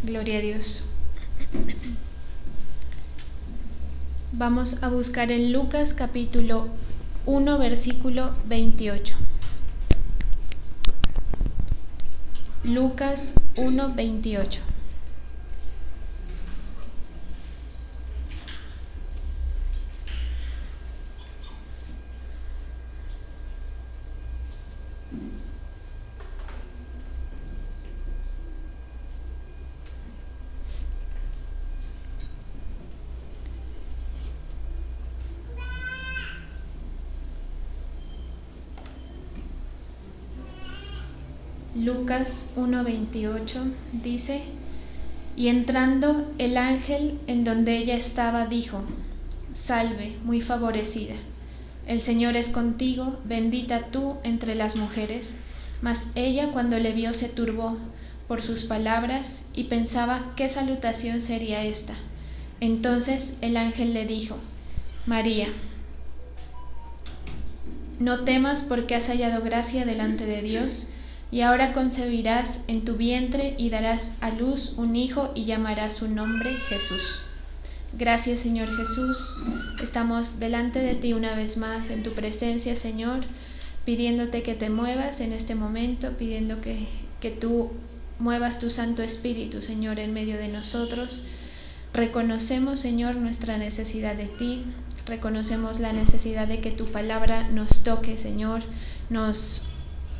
Gloria a Dios. Vamos a buscar en Lucas capítulo 1, versículo 28. Lucas 1, 28. Lucas 1:28 dice: Y entrando el ángel en donde ella estaba, dijo: Salve, muy favorecida, el Señor es contigo, bendita tú entre las mujeres. Mas ella, cuando le vio, se turbó por sus palabras y pensaba qué salutación sería esta. Entonces el ángel le dijo: María, no temas, porque has hallado gracia delante de Dios. Y ahora concebirás en tu vientre y darás a luz un hijo y llamarás su nombre Jesús. Gracias, Señor Jesús. Estamos delante de ti una vez más en tu presencia, Señor, pidiéndote que te muevas en este momento, pidiendo que tú muevas tu Santo Espíritu, Señor, en medio de nosotros. Reconocemos, Señor, nuestra necesidad de ti. Reconocemos la necesidad de que tu palabra nos toque, Señor, nos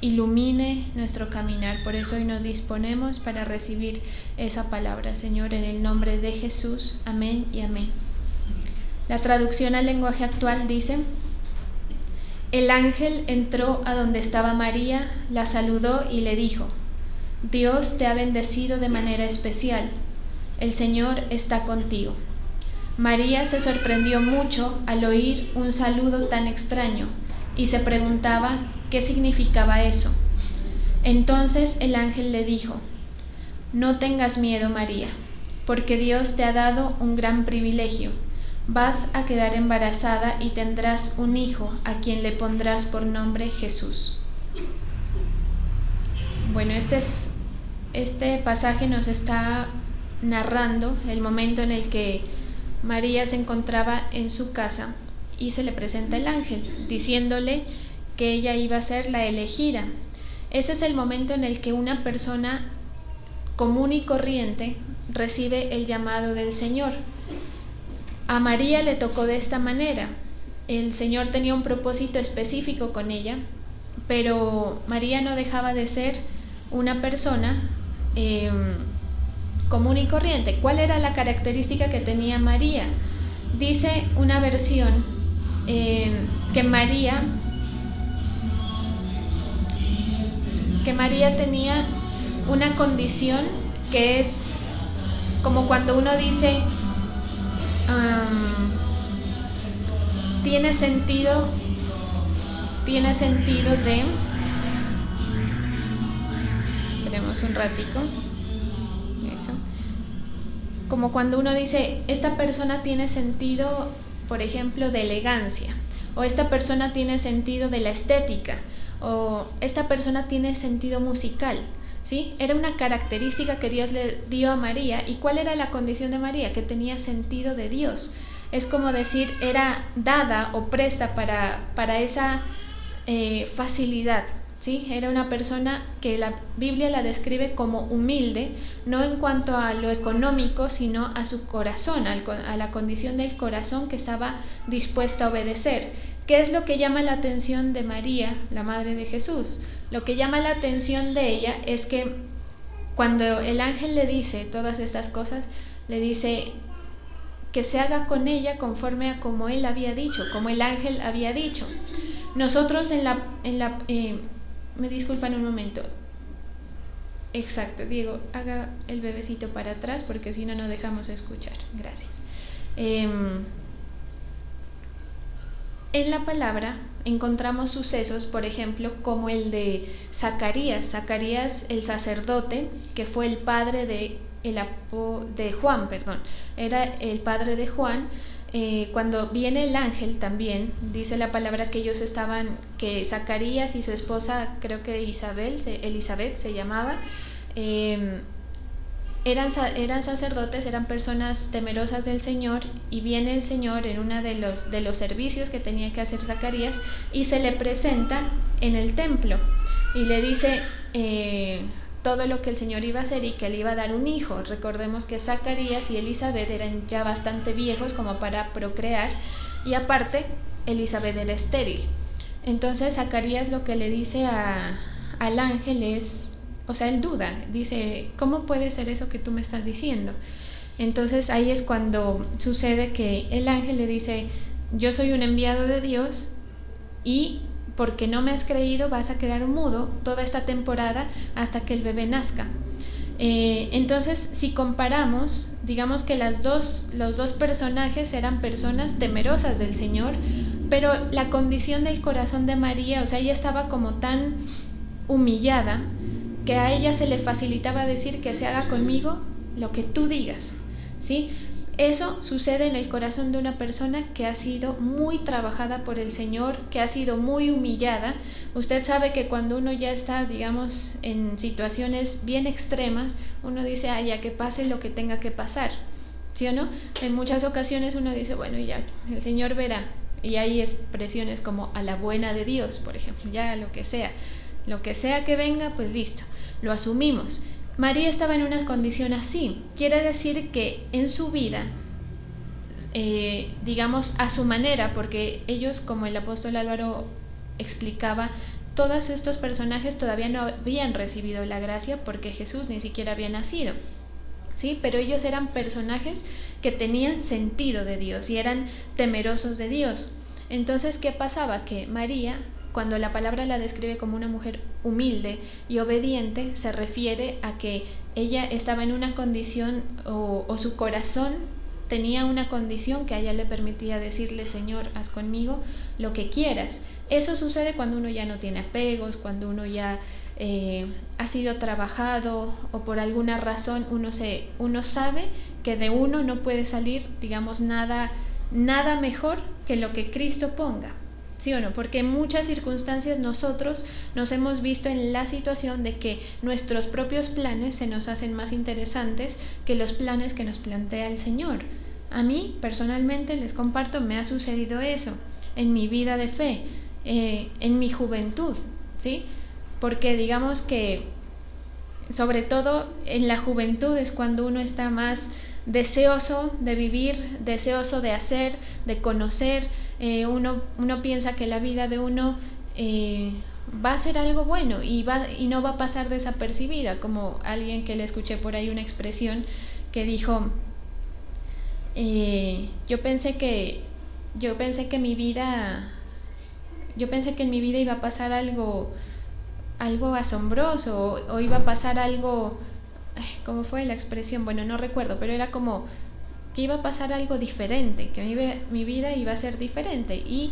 ilumine nuestro caminar. Por eso hoy nos disponemos para recibir esa palabra, Señor, en el nombre de Jesús. Amén y amén. La traducción al lenguaje actual dice: El ángel entró a donde estaba María, la saludó y le dijo: Dios te ha bendecido de manera especial, el Señor está contigo. María se sorprendió mucho al oír un saludo tan extraño y se preguntaba qué significaba eso. Entonces el ángel le dijo: No tengas miedo, María, porque Dios te ha dado un gran privilegio. Vas a quedar embarazada y tendrás un hijo a quien le pondrás por nombre Jesús. Bueno, este pasaje nos está narrando el momento en el que María se encontraba en su casa y se le presenta el ángel, diciéndole que ella iba a ser la elegida. Ese es el momento en el que una persona común y corriente recibe el llamado del Señor. A María le tocó de esta manera. El Señor tenía un propósito específico con ella, pero María no dejaba de ser una persona común y corriente. ¿Cuál era la característica que tenía María? Dice una versión que María tenía una condición que es como cuando uno dice tiene sentido de, esperemos un ratico, eso, como cuando uno dice esta persona tiene sentido, por ejemplo, de elegancia, o esta persona tiene sentido de la estética, o esta persona tiene sentido musical, ¿sí? Era una característica que Dios le dio a María. ¿Y cuál era la condición de María? Que tenía sentido de Dios. Es como decir, era dada o presta para esa facilidad, ¿sí? Era una persona que la Biblia la describe como humilde, no en cuanto a lo económico, sino a su corazón, a la condición del corazón que estaba dispuesta a obedecer. ¿Qué es lo que llama la atención de María, la madre de Jesús? Lo que llama la atención de ella es que cuando el ángel le dice todas estas cosas, le dice que se haga con ella conforme a como él había dicho, como el ángel había dicho. Nosotros me disculpan un momento. Exacto, Diego, haga el bebecito para atrás porque si no, no dejamos escuchar. Gracias. En la palabra encontramos sucesos, por ejemplo, como el de Zacarías, el sacerdote, que fue el padre de Juan, era el padre de Juan. Cuando viene el ángel también, dice la palabra que que Zacarías y su esposa, creo que Elizabeth se llamaba, eran sacerdotes, eran personas temerosas del Señor, y viene el Señor en uno de los servicios que tenía que hacer Zacarías y se le presenta en el templo y le dice todo lo que el Señor iba a hacer y que le iba a dar un hijo. Recordemos que Zacarías y Elizabeth eran ya bastante viejos como para procrear, y aparte Elizabeth era estéril. Entonces Zacarías lo que le dice al ángel es, o sea, él duda, dice, ¿cómo puede ser eso que tú me estás diciendo? Entonces ahí es cuando sucede que el ángel le dice, yo soy un enviado de Dios y porque no me has creído vas a quedar mudo toda esta temporada hasta que el bebé nazca. Entonces, si comparamos, digamos que los dos personajes eran personas temerosas del Señor, pero la condición del corazón de María, o sea, ella estaba como tan humillada que a ella se le facilitaba decir que se haga conmigo lo que tú digas, ¿sí? Eso sucede en el corazón de una persona que ha sido muy trabajada por el Señor, que ha sido muy humillada. Usted sabe que cuando uno ya está, digamos, en situaciones bien extremas, uno dice, ya que pase lo que tenga que pasar, ¿sí o no? En muchas ocasiones uno dice, bueno, ya, el Señor verá. Y hay expresiones como a la buena de Dios, por ejemplo, ya lo que sea que venga, pues listo, lo asumimos. María estaba en una condición así. Quiere decir que en su vida, digamos a su manera, porque ellos, como el apóstol Álvaro explicaba, todos estos personajes todavía no habían recibido la gracia porque Jesús ni siquiera había nacido, ¿sí? Pero ellos eran personajes que tenían sentido de Dios y eran temerosos de Dios. Entonces, ¿qué pasaba? Que María, cuando la palabra la describe como una mujer humilde y obediente, se refiere a que ella estaba en una condición o su corazón tenía una condición que a ella le permitía decirle, Señor, haz conmigo lo que quieras. Eso sucede cuando uno ya no tiene apegos, cuando uno ya ha sido trabajado o por alguna razón uno sabe que de uno no puede salir, digamos, nada mejor que lo que Cristo ponga. ¿Sí o no? Porque en muchas circunstancias nosotros nos hemos visto en la situación de que nuestros propios planes se nos hacen más interesantes que los planes que nos plantea el Señor. A mí, personalmente, les comparto, me ha sucedido eso en mi vida de fe, en mi juventud, ¿sí? Porque digamos que, sobre todo en la juventud, es cuando uno está más deseoso de vivir, deseoso de hacer, de conocer. Uno piensa que la vida de uno va a ser algo bueno y no va a pasar desapercibida, como alguien que le escuché por ahí una expresión que dijo, yo pensé que en mi vida iba a pasar algo asombroso o iba a pasar algo. ¿Cómo fue la expresión? Bueno, no recuerdo, pero era como que iba a pasar algo diferente, que mi vida iba a ser diferente y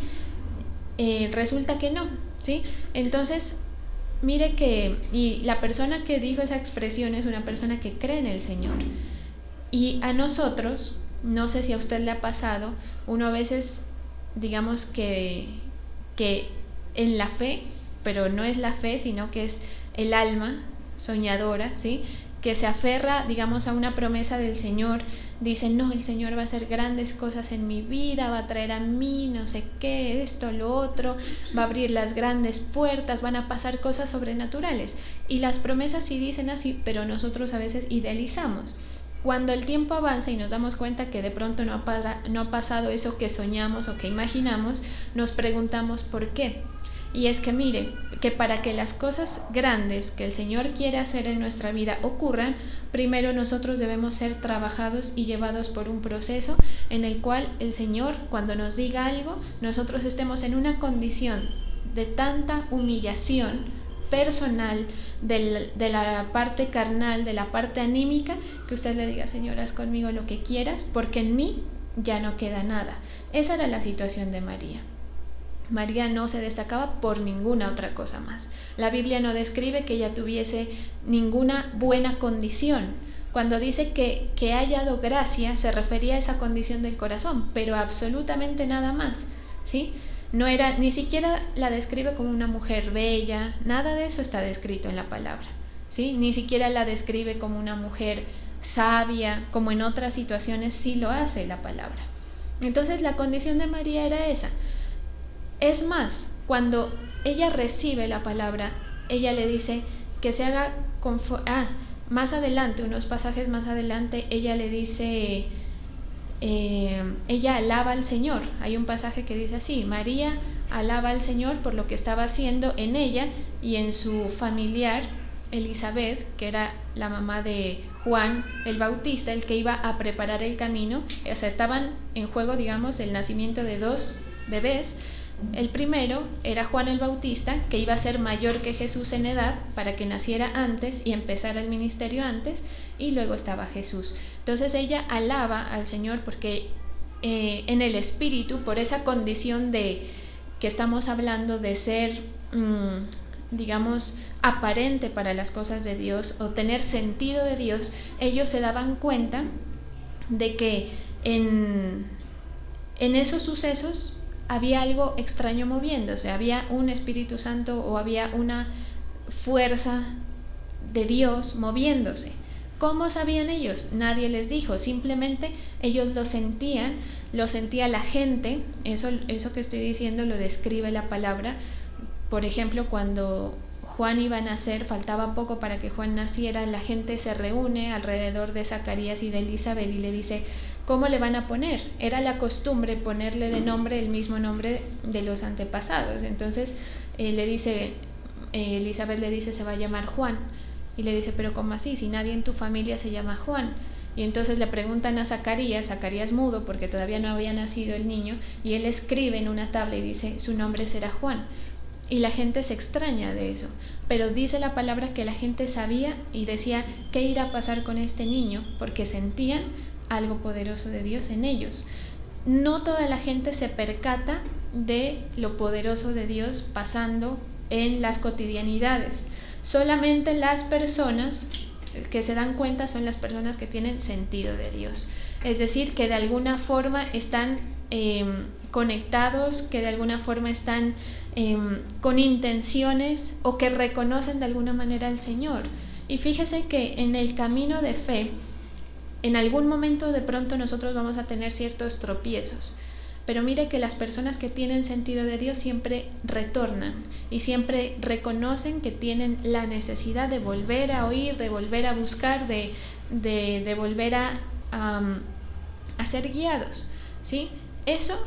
resulta que no, ¿sí? Entonces, mire y la persona que dijo esa expresión es una persona que cree en el Señor. Y a nosotros, no sé si a usted le ha pasado, uno a veces, digamos que en la fe, pero no es la fe, sino que es el alma soñadora, ¿sí? Que se aferra, digamos, a una promesa del Señor, dice, no, el Señor va a hacer grandes cosas en mi vida, va a traer a mí no sé qué, esto, lo otro, va a abrir las grandes puertas, van a pasar cosas sobrenaturales. Y las promesas sí dicen así, pero nosotros a veces idealizamos. Cuando el tiempo avanza y nos damos cuenta que de pronto no ha pasado eso que soñamos o que imaginamos, nos preguntamos por qué. Y es que mire, que para que las cosas grandes que el Señor quiere hacer en nuestra vida ocurran, primero nosotros debemos ser trabajados y llevados por un proceso en el cual el Señor, cuando nos diga algo, nosotros estemos en una condición de tanta humillación personal, de la parte carnal, de la parte anímica, que usted le diga, Señor, haz conmigo lo que quieras, porque en mí ya no queda nada. Esa era la situación de María. María no se destacaba por ninguna otra cosa más. La Biblia no describe que ella tuviese ninguna buena condición. Cuando dice que ha hallado gracia, se refería a esa condición del corazón, pero absolutamente nada más, ¿sí? No era, ni siquiera la describe como una mujer bella, nada de eso está descrito en la palabra, ¿sí? Ni siquiera la describe como una mujer sabia, como en otras situaciones sí lo hace la palabra. Entonces la condición de María era esa. Es más, cuando ella recibe la palabra, ella le dice que se haga más adelante, unos pasajes más adelante, ella le dice, ella alaba al Señor. Hay un pasaje que dice así: María alaba al Señor por lo que estaba haciendo en ella y en su familiar Elizabeth, que era la mamá de Juan el Bautista, el que iba a preparar el camino. O sea, estaban en juego, digamos, el nacimiento de dos bebés. El primero era Juan el Bautista, que iba a ser mayor que Jesús en edad para que naciera antes y empezara el ministerio antes, y luego estaba Jesús. Entonces ella alaba al Señor porque en el espíritu, por esa condición de que estamos hablando de ser, digamos, aparente para las cosas de Dios o tener sentido de Dios, ellos se daban cuenta de que en esos sucesos había algo extraño moviéndose, había un Espíritu Santo o había una fuerza de Dios moviéndose. ¿Cómo sabían ellos? Nadie les dijo, simplemente ellos lo sentía la gente. Eso que estoy diciendo lo describe la palabra. Por ejemplo, cuando Juan iba a nacer, faltaba poco para que Juan naciera, la gente se reúne alrededor de Zacarías y de Elizabeth y le dice: ¿cómo le van a poner? Era la costumbre ponerle de nombre el mismo nombre de los antepasados. Entonces Elizabeth le dice: se va a llamar Juan. Y le dice: pero ¿cómo así? Si nadie en tu familia se llama Juan. Y entonces le preguntan a Zacarías mudo porque todavía no había nacido el niño, y él escribe en una tabla y dice: su nombre será Juan. Y la gente se extraña de eso, pero dice la palabra que la gente sabía y decía: ¿qué irá a pasar con este niño? Porque sentían algo poderoso de Dios en ellos. No toda la gente se percata de lo poderoso de Dios pasando en las cotidianidades. Solamente las personas que se dan cuenta son las personas que tienen sentido de Dios. Es decir, que de alguna forma están conectados, que de alguna forma están con intenciones o que reconocen de alguna manera al Señor. Y fíjese que en el camino de fe, en algún momento de pronto nosotros vamos a tener ciertos tropiezos, pero mire que las personas que tienen sentido de Dios siempre retornan y siempre reconocen que tienen la necesidad de volver a oír, de volver a buscar, de volver a ser guiados, ¿sí? Eso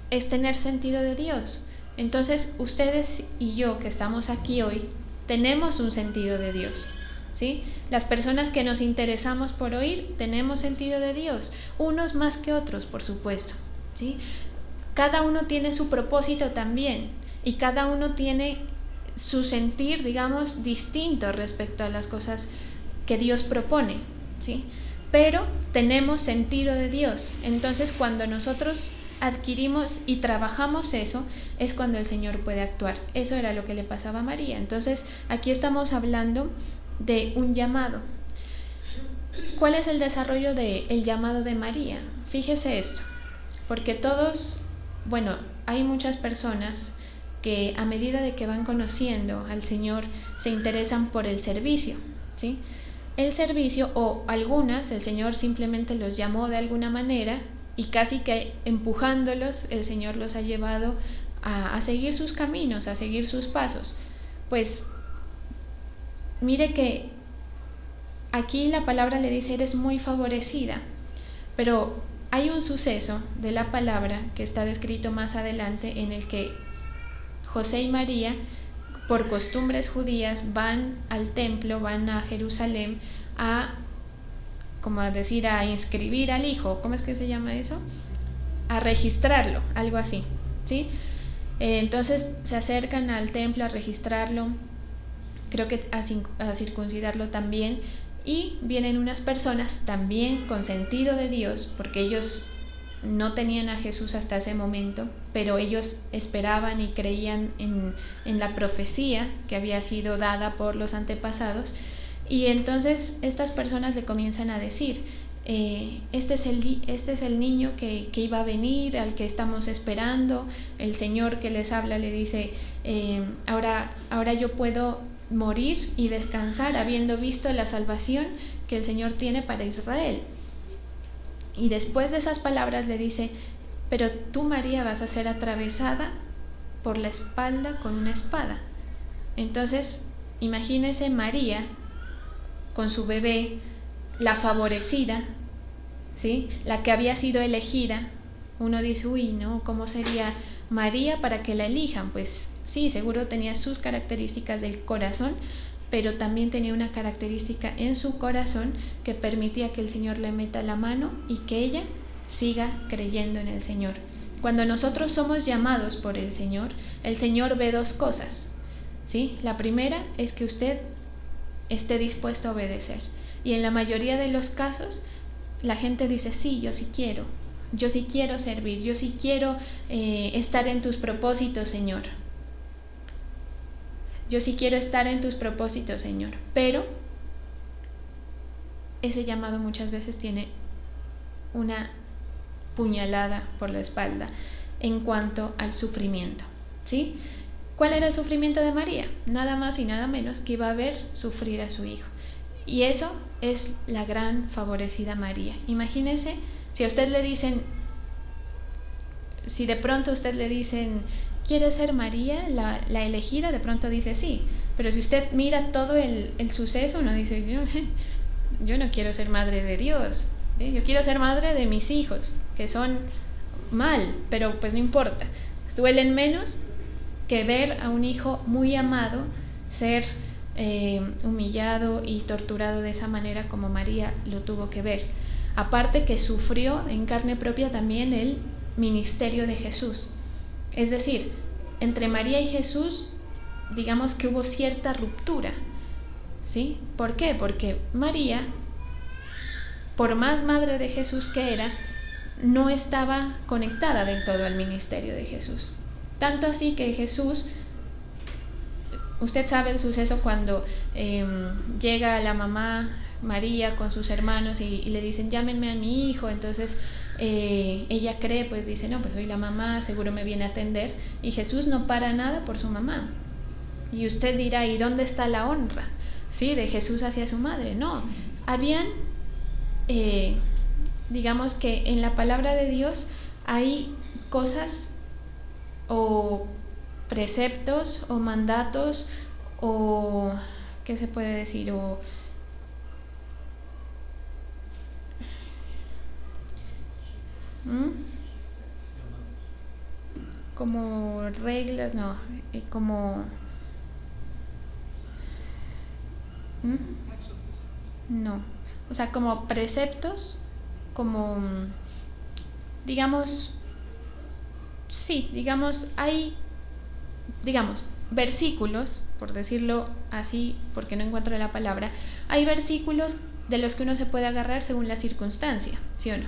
es tener sentido de Dios. Entonces ustedes y yo que estamos aquí hoy tenemos un sentido de Dios, ¿sí? Las personas que nos interesamos por oír tenemos sentido de Dios, unos más que otros, por supuesto, ¿sí? Cada uno tiene su propósito también y cada uno tiene su sentir, digamos, distinto respecto a las cosas que Dios propone, ¿sí? Pero tenemos sentido de Dios. Entonces, cuando nosotros adquirimos y trabajamos eso, es cuando el Señor puede actuar. Eso era lo que le pasaba a María. Entonces, aquí estamos hablando de un llamado. ¿Cuál es el desarrollo del llamado de María? Fíjese esto, porque hay muchas personas que a medida de que van conociendo al Señor se interesan por el servicio, ¿sí? El servicio, o algunas, el Señor simplemente los llamó de alguna manera y casi que empujándolos, el Señor los ha llevado a seguir sus caminos, a seguir sus pasos. Pues mire que aquí la palabra le dice: eres muy favorecida, pero hay un suceso de la palabra que está descrito más adelante en el que José y María, por costumbres judías, van al templo, van a Jerusalén a inscribir al hijo. ¿Cómo es que se llama eso? A registrarlo, algo así, ¿sí? Entonces se acercan al templo a registrarlo, creo que a circuncidarlo también. Y vienen unas personas también con sentido de Dios, porque ellos no tenían a Jesús hasta ese momento, pero ellos esperaban y creían en la profecía que había sido dada por los antepasados. Y entonces estas personas le comienzan a decir: este es el niño que iba a venir, al que estamos esperando. El Señor que les habla le dice: ahora yo puedo morir y descansar habiendo visto la salvación que el Señor tiene para Israel. Y después de esas palabras le dice: pero tú, María, vas a ser atravesada por la espalda con una espada. Entonces, imagínese María con su bebé, la favorecida, ¿sí? La que había sido elegida. Uno dice: uy, ¿no? ¿Cómo sería María para que la elijan? Pues sí, seguro tenía sus características del corazón, pero también tenía una característica en su corazón que permitía que el Señor le meta la mano y que ella siga creyendo en el Señor. Cuando nosotros somos llamados por el Señor ve dos cosas, ¿sí? La primera es que usted esté dispuesto a obedecer. Y en la mayoría de los casos, la gente dice: sí, yo sí quiero servir, yo sí quiero estar en tus propósitos, Señor. Yo sí quiero estar en tus propósitos, Señor. Pero ese llamado muchas veces tiene una puñalada por la espalda en cuanto al sufrimiento, ¿sí? ¿Cuál era el sufrimiento de María? Nada más y nada menos que iba a ver sufrir a su hijo. Y eso es la gran favorecida María. Imagínese, si a usted le dicen, si de pronto a usted le dicen: ¿quiere ser María la elegida? De pronto dice sí. Pero si usted mira todo el suceso, uno dice: yo no quiero ser madre de Dios, ¿eh? Yo quiero ser madre de mis hijos, que son mal, pero pues no importa. Duelen menos que ver a un hijo muy amado ser humillado y torturado de esa manera como María lo tuvo que ver. Aparte que sufrió en carne propia también el ministerio de Jesús. Es decir, entre María y Jesús, digamos que hubo cierta ruptura, ¿sí? ¿Por qué? Porque María, por más madre de Jesús que era, no estaba conectada del todo al ministerio de Jesús. Tanto así que Jesús, usted sabe el suceso cuando llega la mamá María con sus hermanos y le dicen: llámenme a mi hijo. Entonces ella cree, pues dice: no, pues soy la mamá, seguro me viene a atender. Y Jesús no para nada por su mamá. Y usted dirá: ¿y dónde está la honra, sí, de Jesús hacia su madre? No, habían digamos que en la palabra de Dios hay cosas o preceptos o mandatos o ¿qué se puede decir? O como reglas, no, como no, o sea, como preceptos, como digamos, sí, digamos, hay, digamos, versículos, por decirlo así, porque no encuentro la palabra, hay versículos de los que uno se puede agarrar según la circunstancia, ¿sí o no?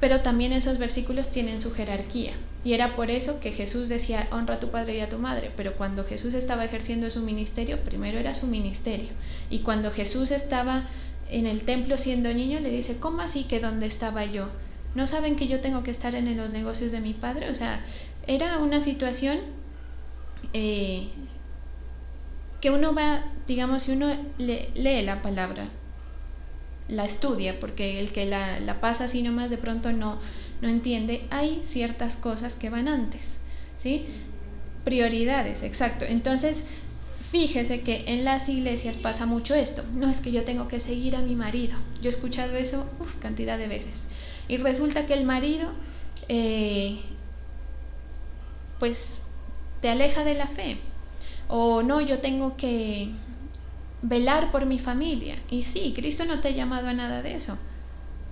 Pero también esos versículos tienen su jerarquía, y era por eso que Jesús decía: honra a tu padre y a tu madre. Pero cuando Jesús estaba ejerciendo su ministerio, primero era su ministerio. Y cuando Jesús estaba en el templo siendo niño, le dice: ¿cómo así que dónde estaba yo? ¿No saben que yo tengo que estar en los negocios de mi padre? O sea, era una situación que uno va, digamos, si uno lee la palabra, la estudia, porque el que la pasa así nomás de pronto no entiende, hay ciertas cosas que van antes, ¿sí? Prioridades, exacto. Entonces, fíjese que en las iglesias pasa mucho esto: no, es que yo tengo que seguir a mi marido. Yo he escuchado eso cantidad de veces. Y resulta que el marido pues te aleja de la fe. O no, yo tengo que velar por mi familia. Y sí, Cristo no te ha llamado a nada de eso,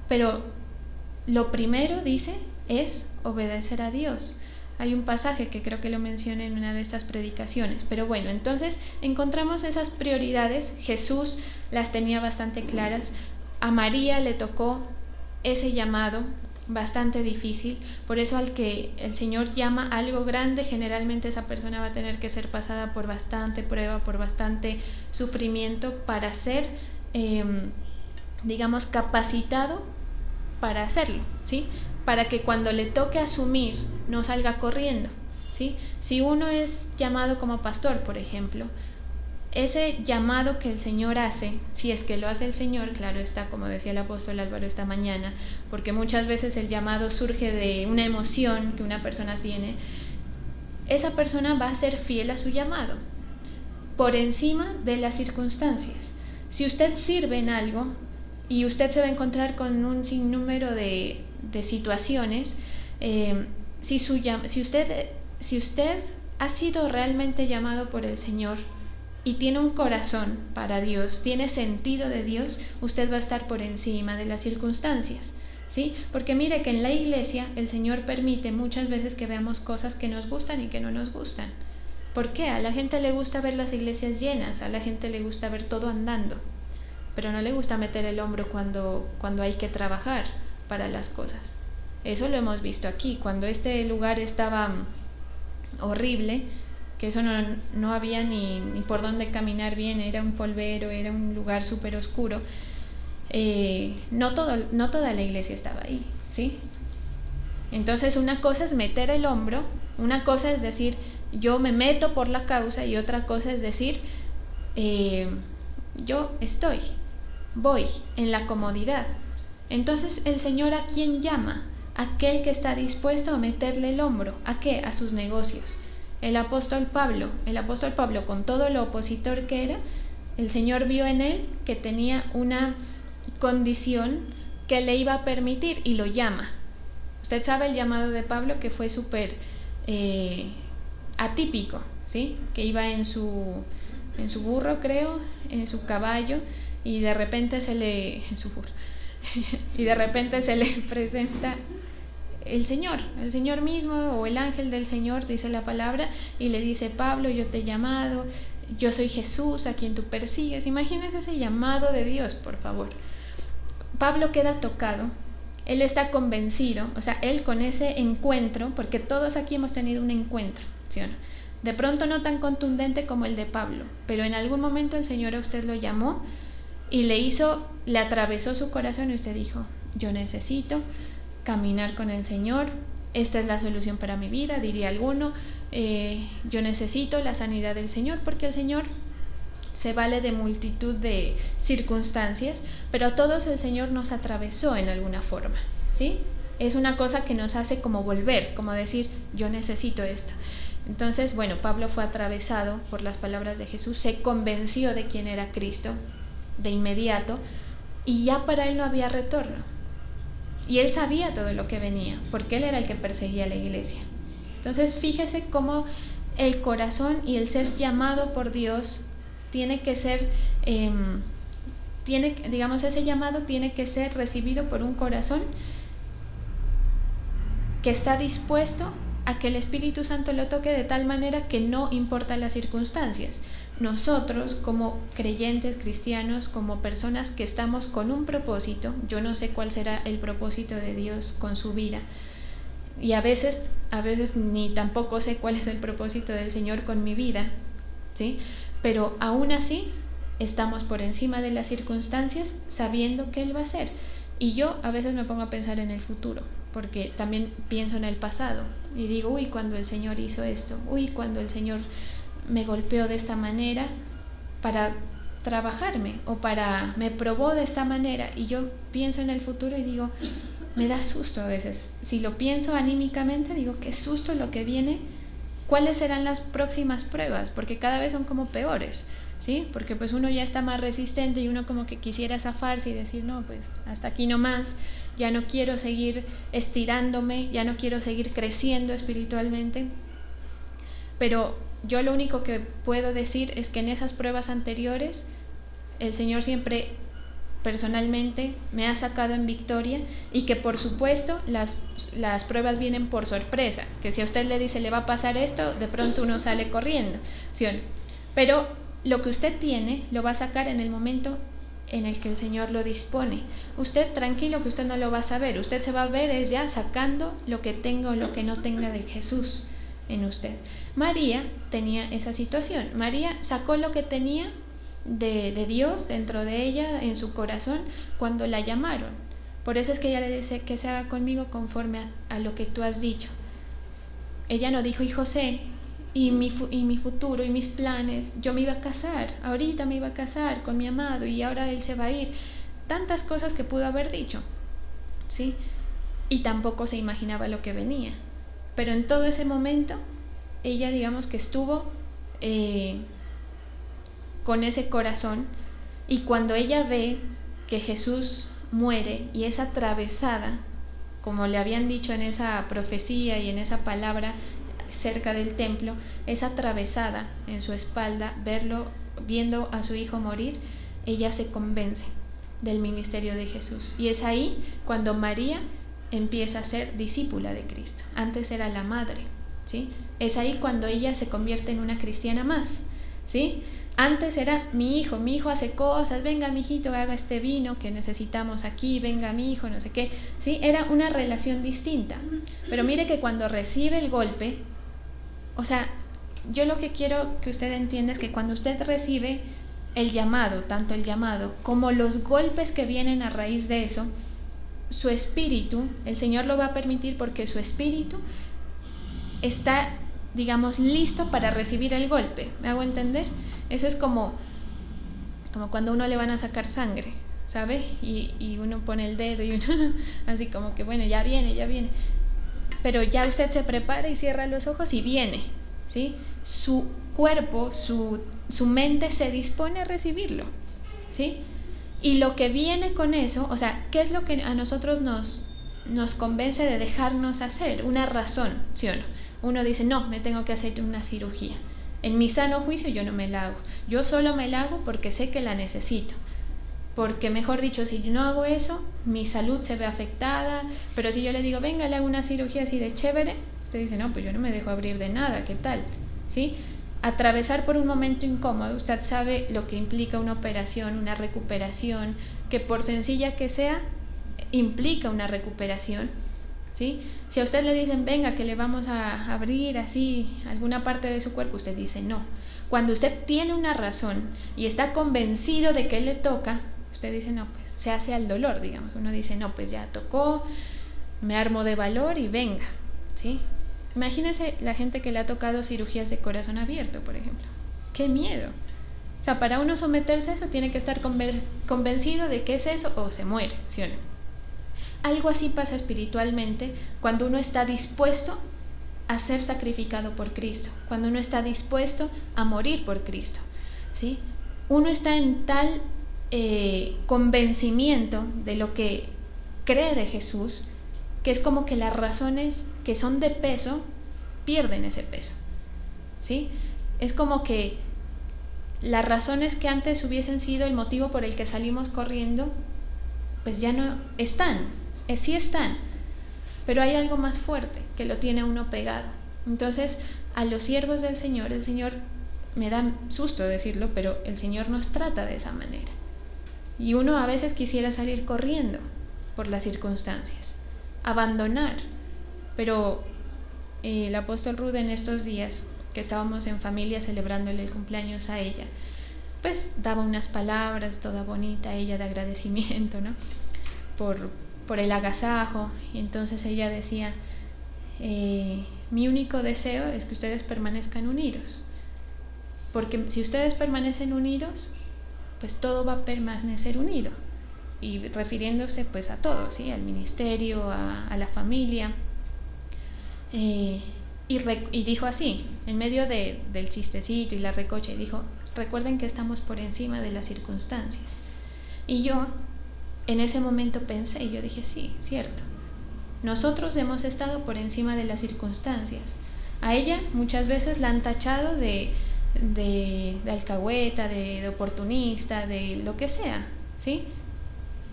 pero lo primero, dice, es obedecer a Dios. Hay un pasaje que creo que lo mencioné en una de estas predicaciones. Pero bueno, entonces encontramos esas prioridades. Jesús las tenía bastante claras. A María le tocó ese llamado bastante difícil. Por eso al que el Señor llama algo grande, generalmente esa persona va a tener que ser pasada por bastante prueba, por bastante sufrimiento para ser, digamos, capacitado para hacerlo, ¿sí? Para que cuando le toque asumir no salga corriendo, ¿sí? Si uno es llamado como pastor, por ejemplo, ese llamado que el Señor hace, si es que lo hace el Señor, claro está, como decía el apóstol Álvaro esta mañana, porque muchas veces el llamado surge de una emoción que una persona tiene, esa persona va a ser fiel a su llamado, por encima de las circunstancias. Si usted sirve en algo y usted se va a encontrar con un sinnúmero de situaciones, si usted ha sido realmente llamado por el Señor y tiene un corazón para Dios, tiene sentido de Dios, usted va a estar por encima de las circunstancias, ¿sí? Porque mire que en la iglesia el Señor permite muchas veces que veamos cosas que nos gustan y que no nos gustan. ¿Por qué? A la gente le gusta ver las iglesias llenas, a la gente le gusta ver todo andando, pero no le gusta meter el hombro cuando hay que trabajar para las cosas. Eso lo hemos visto aquí, cuando este lugar estaba horrible, que eso no había ni por dónde caminar bien, era un polvero, era un lugar súper oscuro, no toda la iglesia estaba ahí, ¿sí? Entonces una cosa es meter el hombro, una cosa es decir, yo me meto por la causa, y otra cosa es decir, yo voy en la comodidad. Entonces el Señor, ¿a quién llama? Aquel que está dispuesto a meterle el hombro. ¿A qué? A sus negocios. El apóstol Pablo, con todo lo opositor que era, el Señor vio en él que tenía una condición que le iba a permitir y lo llama. Usted sabe el llamado de Pablo, que fue súper atípico, ¿sí? Que iba en su burro, creo, en su caballo, y de repente se le presenta el Señor mismo, o el ángel del Señor, dice la palabra, y le dice: Pablo, yo te he llamado, yo soy Jesús a quien tú persigues. Imagínense ese llamado de Dios, por favor. Pablo queda tocado, él está convencido, o sea, él con ese encuentro, porque todos aquí hemos tenido un encuentro, ¿sí o no? De pronto no tan contundente como el de Pablo, pero en algún momento el Señor a usted lo llamó y le atravesó su corazón, y usted dijo: yo necesito caminar con el Señor, esta es la solución para mi vida, diría alguno, yo necesito la sanidad del Señor, porque el Señor se vale de multitud de circunstancias, pero a todos el Señor nos atravesó en alguna forma, ¿sí? Es una cosa que nos hace como volver, como decir: yo necesito esto. Entonces, bueno, Pablo fue atravesado por las palabras de Jesús, se convenció de quién era Cristo de inmediato, y ya para él no había retorno. Y él sabía todo lo que venía, porque él era el que perseguía a la iglesia. Entonces, fíjese cómo el corazón y el ser llamado por Dios tiene que ser, ese llamado tiene que ser recibido por un corazón que está dispuesto a que el Espíritu Santo lo toque de tal manera que no importa las circunstancias. Nosotros, como creyentes cristianos, como personas que estamos con un propósito, yo no sé cuál será el propósito de Dios con su vida, y a veces ni tampoco sé cuál es el propósito del Señor con mi vida, ¿sí? Pero aún así estamos por encima de las circunstancias, sabiendo que Él va a hacer. Y yo a veces me pongo a pensar en el futuro, porque también pienso en el pasado y digo: uy, cuando el Señor hizo esto, uy, cuando el Señor me golpeó de esta manera para trabajarme, o me probó de esta manera. Y yo pienso en el futuro y digo, me da susto a veces. Si lo pienso anímicamente, digo: qué susto lo que viene, cuáles serán las próximas pruebas, porque cada vez son como peores, ¿sí? Porque pues uno ya está más resistente y uno como que quisiera zafarse y decir: no, pues hasta aquí nomás, ya no quiero seguir estirándome, ya no quiero seguir creciendo espiritualmente. Pero yo lo único que puedo decir es que en esas pruebas anteriores el Señor siempre personalmente me ha sacado en victoria, y que por supuesto las pruebas vienen por sorpresa, que si a usted le dice: le va a pasar esto, de pronto uno sale corriendo, ¿sí o no? Pero lo que usted tiene lo va a sacar en el momento en el que el Señor lo dispone. Usted tranquilo, que usted no lo va a saber, usted se va a ver es ya sacando lo que tenga o lo que no tenga de Jesús en usted. María tenía esa situación. María sacó lo que tenía de Dios dentro de ella, en su corazón, cuando la llamaron. Por eso es que ella le dice: que se haga conmigo conforme a lo que tú has dicho. Ella no dijo: y José, y mi futuro y mis planes, yo me iba a casar, ahorita me iba a casar con mi amado y ahora él se va a ir. Tantas cosas que pudo haber dicho, ¿sí? Y tampoco se imaginaba lo que venía. Pero en todo ese momento, ella digamos que estuvo con ese corazón, y cuando ella ve que Jesús muere y es atravesada, como le habían dicho en esa profecía y en esa palabra cerca del templo, es atravesada en su espalda, viendo a su hijo morir, ella se convence del ministerio de Jesús. Y es ahí cuando María empieza a ser discípula de Cristo. Antes era la madre, ¿sí? Es ahí cuando ella se convierte en una cristiana más, ¿sí? Antes era mi hijo hace cosas, venga mi hijito, haga este vino que necesitamos aquí, venga mi hijo, no sé qué, ¿sí? Era una relación distinta. Pero mire que cuando recibe el golpe, o sea, yo lo que quiero que usted entienda es que cuando usted recibe el llamado, tanto el llamado como los golpes que vienen a raíz de eso, su espíritu, el Señor lo va a permitir porque su espíritu está, digamos, listo para recibir el golpe. ¿Me hago entender? Eso es como cuando uno le van a sacar sangre, ¿sabe? Y uno pone el dedo y uno así como que bueno, ya viene. Pero ya usted se prepara y cierra los ojos y viene, ¿sí? Su cuerpo, su mente se dispone a recibirlo, ¿sí? Y lo que viene con eso, o sea, ¿qué es lo que a nosotros nos convence de dejarnos hacer? Una razón, ¿sí o no? Uno dice, no, me tengo que hacer una cirugía. En mi sano juicio yo no me la hago. Yo solo me la hago porque sé que la necesito. Porque, mejor dicho, si yo no hago eso, mi salud se ve afectada. Pero si yo le digo, venga, le hago una cirugía así de chévere, usted dice, no, pues yo no me dejo abrir de nada, ¿qué tal? ¿Sí? Atravesar por un momento incómodo, usted sabe lo que implica una operación, una recuperación, que por sencilla que sea, implica una recuperación, ¿sí? Si a usted le dicen, venga, que le vamos a abrir así alguna parte de su cuerpo, usted dice no. Cuando usted tiene una razón y está convencido de que le toca, usted dice no, pues se hace al dolor, digamos. Uno dice no, pues ya tocó, me armo de valor y venga, ¿sí? Imagínese la gente que le ha tocado cirugías de corazón abierto, por ejemplo. ¡Qué miedo! O sea, para uno someterse a eso tiene que estar convencido de que es eso o se muere, ¿sí o no? Algo así pasa espiritualmente cuando uno está dispuesto a ser sacrificado por Cristo, cuando uno está dispuesto a morir por Cristo, ¿sí? Uno está en tal convencimiento de lo que cree de Jesús, que es como que las razones que son de peso pierden ese peso, ¿sí? Es como que las razones que antes hubiesen sido el motivo por el que salimos corriendo, pues ya no están, sí están, pero hay algo más fuerte que lo tiene uno pegado. Entonces, a los siervos del Señor, el Señor, me da susto decirlo, pero el Señor nos trata de esa manera. Y uno a veces quisiera salir corriendo por las circunstancias, abandonar. Pero el apóstol Ruth, en estos días que estábamos en familia celebrándole el cumpleaños a ella, pues daba unas palabras toda bonita ella de agradecimiento, ¿no? Por el agasajo. Y entonces ella decía, mi único deseo es que ustedes permanezcan unidos, porque si ustedes permanecen unidos, pues todo va a permanecer unido. Y refiriéndose pues a todo, ¿sí? Al ministerio, a la familia. Y dijo así, en medio del chistecito y la recocha, y dijo, recuerden que estamos por encima de las circunstancias. Y yo en ese momento pensé, y yo dije, sí, cierto, nosotros hemos estado por encima de las circunstancias. A ella muchas veces la han tachado de alcahueta, de oportunista, de lo que sea, ¿sí?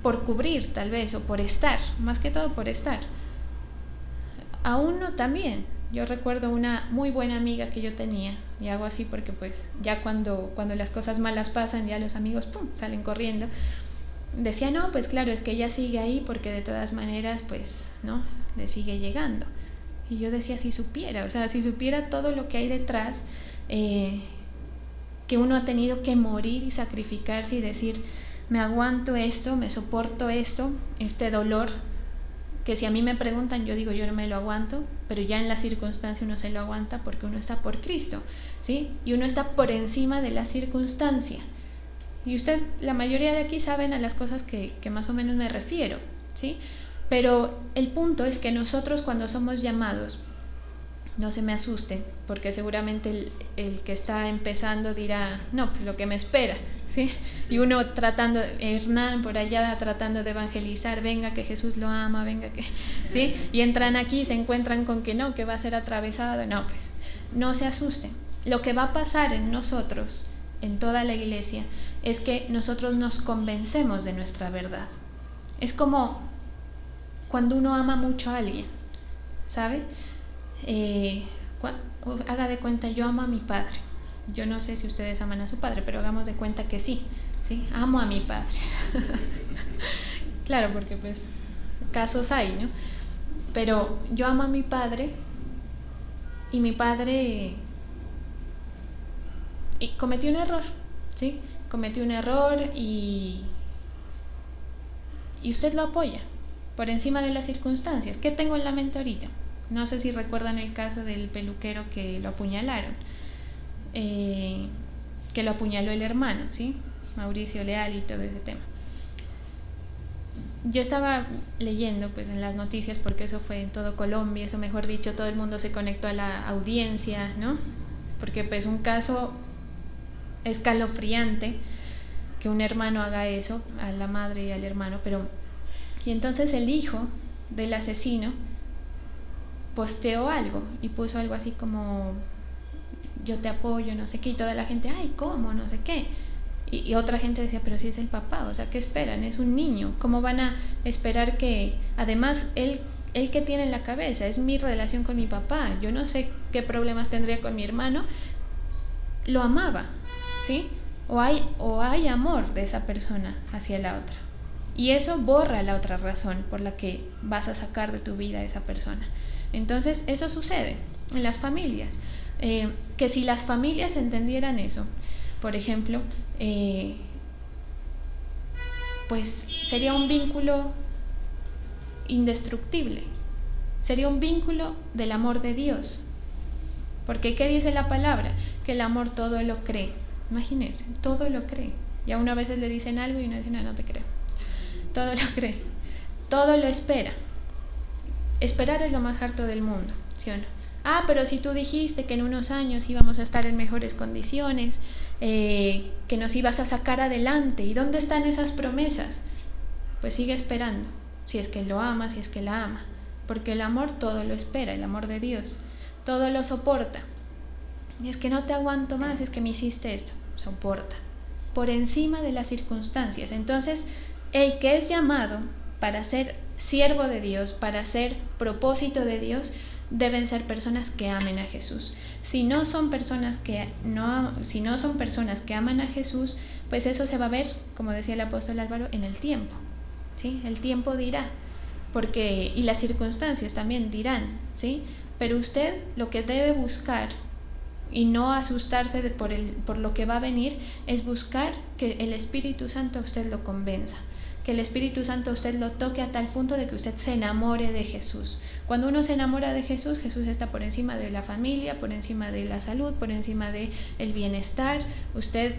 Por cubrir tal vez, o por estar, más que todo por estar. A uno también. Yo recuerdo una muy buena amiga que yo tenía, y hago así porque pues ya cuando las cosas malas pasan, ya los amigos ¡pum!, salen corriendo. Decía, no, pues claro, es que ella sigue ahí porque de todas maneras pues, ¿no?, le sigue llegando. Y yo decía, si supiera, o sea, si supiera todo lo que hay detrás, que uno ha tenido que morir y sacrificarse y decir, me aguanto esto, me soporto esto, este dolor, que si a mí me preguntan, yo digo, yo no me lo aguanto, pero ya en la circunstancia uno se lo aguanta porque uno está por Cristo, ¿sí? Y uno está por encima de la circunstancia. Y usted, la mayoría de aquí saben a las cosas que más o menos me refiero, ¿sí? Pero el punto es que nosotros cuando somos llamados, no se me asusten, porque seguramente el que está empezando dirá, no, pues lo que me espera, ¿sí? Y uno tratando, Hernán por allá tratando de evangelizar, venga que Jesús lo ama, venga que, ¿sí? Y entran aquí y se encuentran con que no, que va a ser atravesado, no, pues no se asusten. Lo que va a pasar en nosotros, en toda la iglesia, es que nosotros nos convencemos de nuestra verdad. Es como cuando uno ama mucho a alguien, ¿sabe? Haga de cuenta, yo amo a mi padre. Yo no sé si ustedes aman a su padre, pero hagamos de cuenta que sí, ¿sí? Amo a mi padre. Claro, porque pues casos hay, ¿no? Pero yo amo a mi padre y mi padre cometió un error, ¿sí? Cometió un error y usted lo apoya por encima de las circunstancias. ¿Qué tengo en la mente ahorita? No sé si recuerdan el caso del peluquero que lo apuñalaron, que lo apuñaló el hermano, ¿sí? Mauricio Leal y todo ese tema. Yo estaba leyendo pues en las noticias, porque eso fue en todo Colombia, eso mejor dicho, todo el mundo se conectó a la audiencia, ¿no? Porque pues un caso escalofriante que un hermano haga eso a la madre y al hermano, y entonces el hijo del asesino posteó algo y puso algo así como yo te apoyo, no sé qué, y toda la gente, ay, ¿cómo? No sé qué. Y otra gente decía, pero si es el papá, o sea, ¿qué esperan? Es un niño, ¿cómo van a esperar que, además, él que tiene en la cabeza, es mi relación con mi papá, yo no sé qué problemas tendría con mi hermano, lo amaba, ¿sí? O hay amor de esa persona hacia la otra. Y eso borra la otra razón por la que vas a sacar de tu vida a esa persona. Entonces, eso sucede en las familias. Que si las familias entendieran eso, por ejemplo, pues sería un vínculo indestructible. Sería un vínculo del amor de Dios. Porque ¿qué dice la palabra? Que el amor todo lo cree. Imagínense, todo lo cree. Y a uno a veces le dicen algo y uno dice, no te creo. Todo lo cree, todo lo espera. Esperar es lo más harto del mundo, ¿sí o no? Ah, pero si tú dijiste que en unos años íbamos a estar en mejores condiciones, que nos ibas a sacar adelante, ¿y dónde están esas promesas? Pues sigue esperando, si es que lo ama, si es que la ama, porque el amor todo lo espera, el amor de Dios, todo lo soporta. Y es que no te aguanto más, es que me hiciste esto, soporta, por encima de las circunstancias. Entonces, el que es llamado para ser siervo de Dios, para ser propósito de Dios, deben ser personas que amen a Jesús. Si no son personas que aman a Jesús, pues eso se va a ver, como decía el apóstol Álvaro, en el tiempo, ¿sí? El tiempo dirá, y las circunstancias también dirán, ¿sí? Pero usted lo que debe buscar, y no asustarse por lo que va a venir, es buscar que el Espíritu Santo a usted lo convenza, que el Espíritu Santo a usted lo toque a tal punto de que usted se enamore de Jesús. Cuando uno se enamora de Jesús, Jesús está por encima de la familia, por encima de la salud, por encima del bienestar. Usted,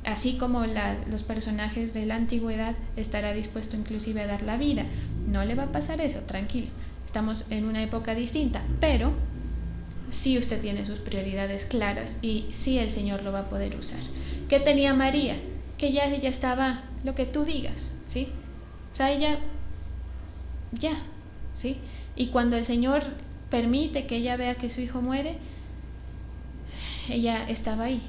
así como los personajes de la antigüedad, estará dispuesto inclusive a dar la vida. No le va a pasar eso, tranquilo. Estamos en una época distinta, pero sí usted tiene sus prioridades claras y sí el Señor lo va a poder usar. ¿Qué tenía María? Que ella estaba, lo que tú digas, ¿sí? O sea, ella ya, ¿sí? Y cuando el Señor permite que ella vea que su hijo muere, ella estaba ahí,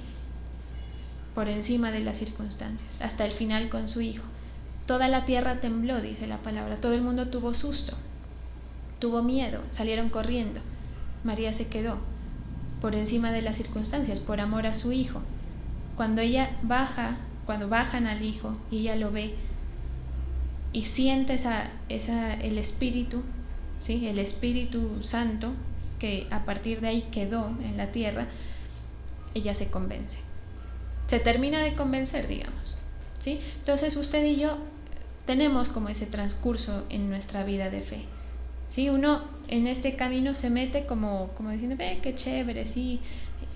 por encima de las circunstancias, hasta el final con su hijo. Toda la tierra tembló, dice la palabra, todo el mundo tuvo susto, tuvo miedo, salieron corriendo. María se quedó por encima de las circunstancias, por amor a su hijo. Cuando bajan al hijo y ella lo ve y siente el Espíritu, ¿sí? El Espíritu Santo, que a partir de ahí quedó en la tierra, ella se convence. Se termina de convencer, digamos, ¿sí? Entonces usted y yo tenemos como ese transcurso en nuestra vida de fe. ¿sí? Uno en este camino se mete como diciendo, qué chévere, sí,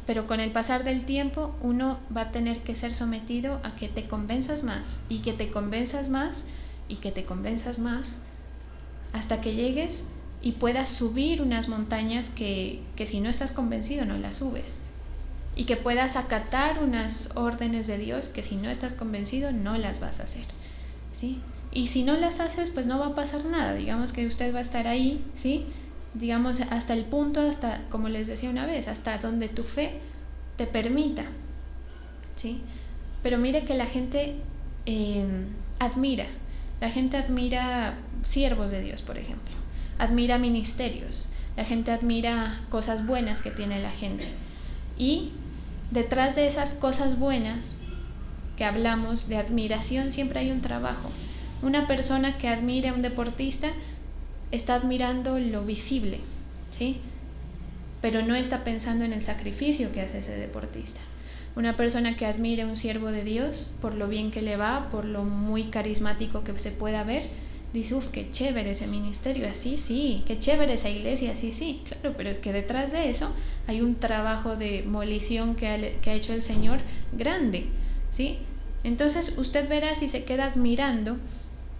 pero con el pasar del tiempo uno va a tener que ser sometido a que te convenzas más, y que te convenzas más, y que te convenzas más, hasta que llegues y puedas subir unas montañas que si no estás convencido no las subes, y que puedas acatar unas órdenes de Dios que si no estás convencido no las vas a hacer, ¿sí? Y si no las haces, pues no va a pasar nada, digamos que usted va a estar ahí, ¿sí? Digamos hasta el punto, hasta, como les decía una vez, hasta donde tu fe te permita, ¿sí? Pero mire que la gente admira siervos de Dios, por ejemplo, admira ministerios, la gente admira cosas buenas que tiene la gente, y detrás de esas cosas buenas que hablamos de admiración siempre hay un trabajo. Una persona que admire a un deportista está admirando lo visible, ¿sí? Pero no está pensando en el sacrificio que hace ese deportista. Una persona que admire a un siervo de Dios por lo bien que le va, por lo muy carismático que se pueda ver, dice, qué chévere ese ministerio, así sí, qué chévere esa iglesia, así sí, claro, pero es que detrás de eso hay un trabajo de molición que ha hecho el Señor grande, ¿sí? Entonces usted verá si se queda admirando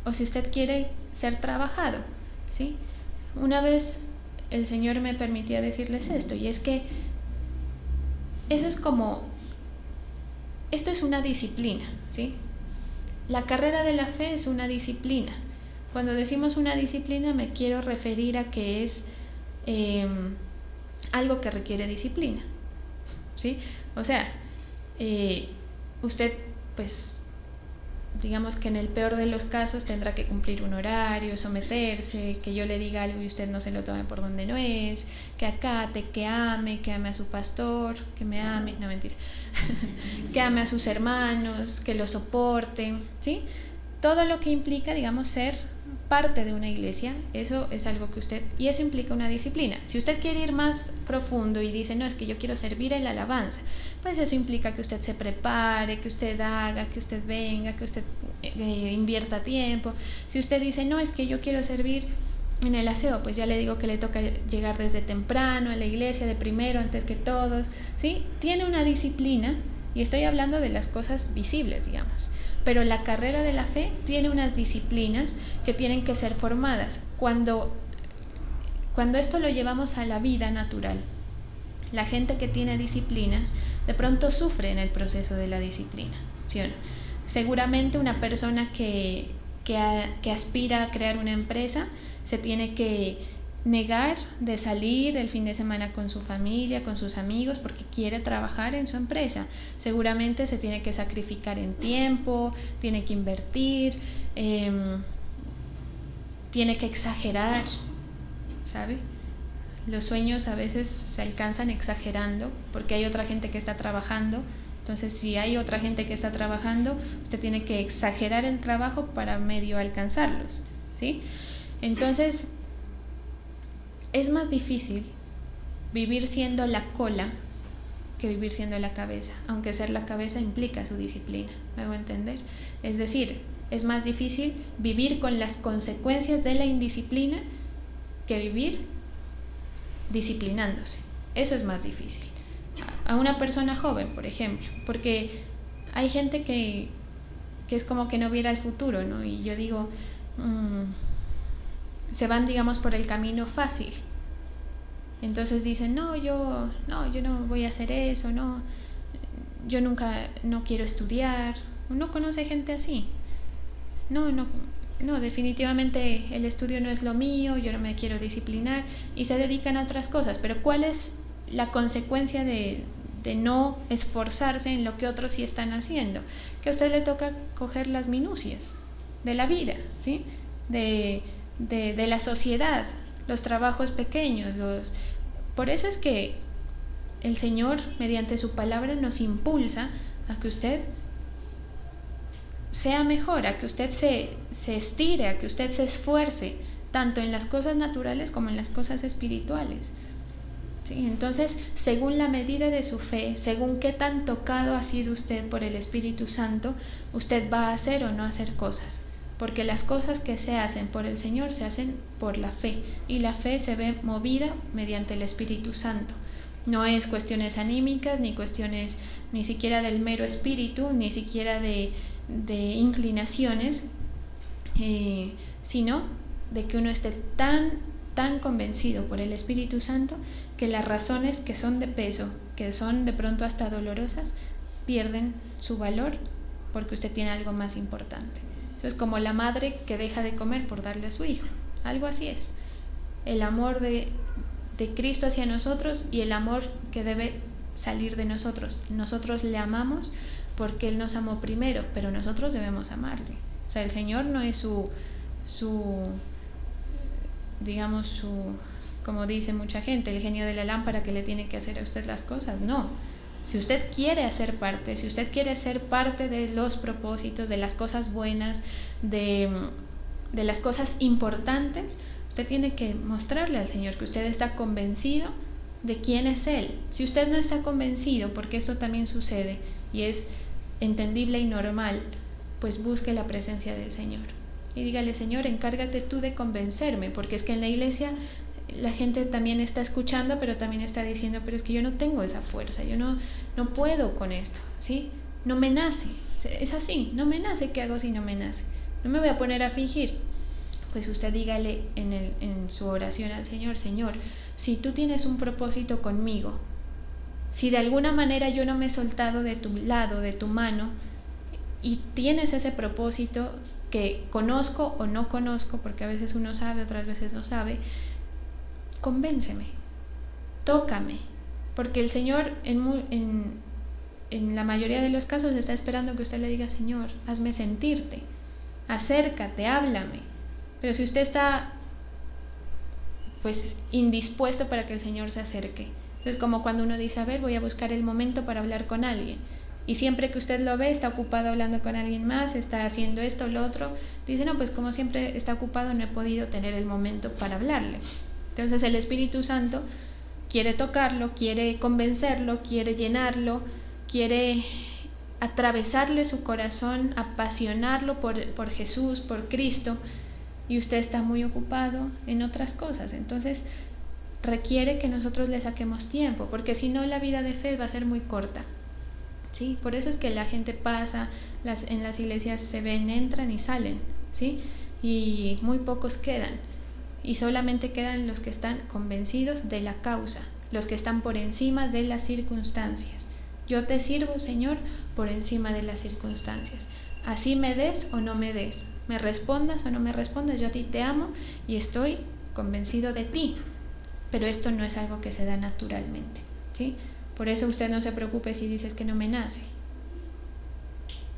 o si usted quiere ser trabajado, ¿sí? Una vez el Señor me permitía decirles esto, y es que esto es una disciplina, ¿sí? La carrera de la fe es una disciplina. Cuando decimos una disciplina me quiero referir a que es algo que requiere disciplina, ¿sí? O sea, usted, pues, digamos que en el peor de los casos tendrá que cumplir un horario, someterse, que yo le diga algo y usted no se lo tome por donde no es, que acate, que ame a su pastor, que me ame, no, mentira, que ame a sus hermanos, que lo soporte, ¿sí? Todo lo que implica, digamos, ser parte de una iglesia, eso es algo que usted, y eso implica una disciplina. Si usted quiere ir más profundo y dice, no, es que yo quiero servir en la alabanza, pues eso implica que usted se prepare, que usted haga, que usted venga, que usted invierta tiempo. Si usted dice, no, es que yo quiero servir en el aseo, pues ya le digo que le toca llegar desde temprano a la iglesia, de primero, antes que todos, ¿sí? Tiene una disciplina, y estoy hablando de las cosas visibles, digamos. Pero la carrera de la fe tiene unas disciplinas que tienen que ser formadas. Cuando esto lo llevamos a la vida natural, la gente que tiene disciplinas de pronto sufre en el proceso de la disciplina, ¿sí o no? Seguramente una persona que aspira a crear una empresa se tiene que negar de salir el fin de semana con su familia, con sus amigos, porque quiere trabajar en su empresa. Seguramente se tiene que sacrificar en tiempo, tiene que invertir, tiene que exagerar, ¿sabe? Los sueños a veces se alcanzan exagerando porque hay otra gente que está trabajando. Entonces, si hay otra gente que está trabajando, usted tiene que exagerar el trabajo para medio alcanzarlos, ¿sí? Entonces, es más difícil vivir siendo la cola que vivir siendo la cabeza, aunque ser la cabeza implica su disciplina, ¿me hago entender? Es decir, es más difícil vivir con las consecuencias de la indisciplina que vivir disciplinándose. Eso es más difícil. A una persona joven, por ejemplo, porque hay gente que es como que no viera el futuro, ¿no? Y yo digo, se van, digamos, por el camino fácil. Entonces dicen, yo no voy a hacer eso, yo no quiero estudiar. Uno conoce gente así. No, definitivamente el estudio no es lo mío, yo no me quiero disciplinar, y se dedican a otras cosas. Pero ¿cuál es la consecuencia de no esforzarse en lo que otros sí están haciendo? Que a usted le toca coger las minucias de la vida, ¿sí? De la sociedad, los trabajos pequeños. Por eso es que el Señor, mediante su palabra, nos impulsa a que usted sea mejor, a que usted se estire, a que usted se esfuerce, tanto en las cosas naturales como en las cosas espirituales, ¿sí? Entonces, según la medida de su fe, según qué tan tocado ha sido usted por el Espíritu Santo, usted va a hacer o no hacer cosas. porque las cosas que se hacen por el Señor se hacen por la fe, y la fe se ve movida mediante el Espíritu Santo. No es cuestiones anímicas, ni cuestiones ni siquiera del mero espíritu, ni siquiera de inclinaciones, sino de que uno esté tan convencido por el Espíritu Santo que las razones que son de peso, que son de pronto hasta dolorosas, pierden su valor porque usted tiene algo más importante. Eso es como la madre que deja de comer por darle a su hijo. Algo así es. El amor de Cristo hacia nosotros y el amor que debe salir de nosotros. Nosotros le amamos porque Él nos amó primero, pero nosotros debemos amarle. O sea, el Señor no es como dice mucha gente, el genio de la lámpara que le tiene que hacer a usted las cosas. No. Si usted quiere ser parte de los propósitos, de las cosas buenas, de las cosas importantes, usted tiene que mostrarle al Señor que usted está convencido de quién es Él. Si usted no está convencido, porque esto también sucede y es entendible y normal, pues busque la presencia del Señor. Y dígale: Señor, encárgate tú de convencerme, porque es que en la iglesia la gente también está escuchando, pero también está diciendo: pero es que yo no tengo esa fuerza, yo no puedo con esto, ¿sí? No me nace, es así, no me nace. ¿Qué hago si no me nace? No me voy a poner a fingir. Pues usted dígale en su oración al Señor: Señor, si tú tienes un propósito conmigo, si de alguna manera yo no me he soltado de tu lado, de tu mano, y tienes ese propósito que conozco o no conozco, porque a veces uno sabe, otras veces no sabe, convénceme, tócame, porque el Señor en la mayoría de los casos está esperando que usted le diga: Señor, hazme sentirte, acércate, háblame. Pero si usted está pues indispuesto para que el Señor se acerque, entonces como cuando uno dice: a ver, voy a buscar el momento para hablar con alguien, y siempre que usted lo ve está ocupado hablando con alguien más, está haciendo esto o lo otro, dice: no, pues como siempre está ocupado, no he podido tener el momento para hablarle. Entonces el Espíritu Santo quiere tocarlo, quiere convencerlo, quiere llenarlo, quiere atravesarle su corazón, apasionarlo por Jesús, por Cristo, y usted está muy ocupado en otras cosas. Entonces requiere que nosotros le saquemos tiempo, porque si no, la vida de fe va a ser muy corta, ¿sí? Por eso es que la gente pasa, en las iglesias se ven, entran y salen, ¿sí? Y muy pocos quedan, y solamente quedan los que están convencidos de la causa, los que están por encima de las circunstancias. Yo te sirvo, Señor, por encima de las circunstancias. Así me des o no me des, me respondas o no me respondas, yo a ti te amo y estoy convencido de ti. Pero esto no es algo que se da naturalmente, ¿sí? Por eso usted no se preocupe si dices que no me nace.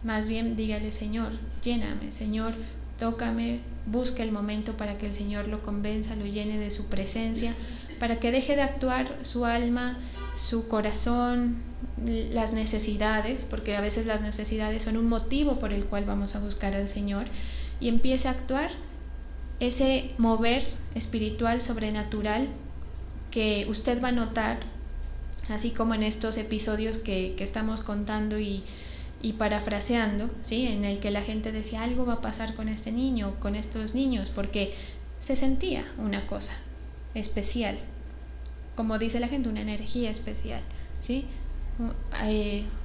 Más bien dígale: Señor, lléname, Señor, tócame, busque el momento para que el Señor lo convenza, lo llene de su presencia, para que deje de actuar su alma, su corazón, las necesidades, porque a veces las necesidades son un motivo por el cual vamos a buscar al Señor, y empiece a actuar ese mover espiritual sobrenatural que usted va a notar, así como en estos episodios que estamos contando y parafraseando, ¿sí? En el que la gente decía: algo va a pasar con este niño, con estos niños, porque se sentía una cosa especial, como dice la gente, una energía especial, ¿sí?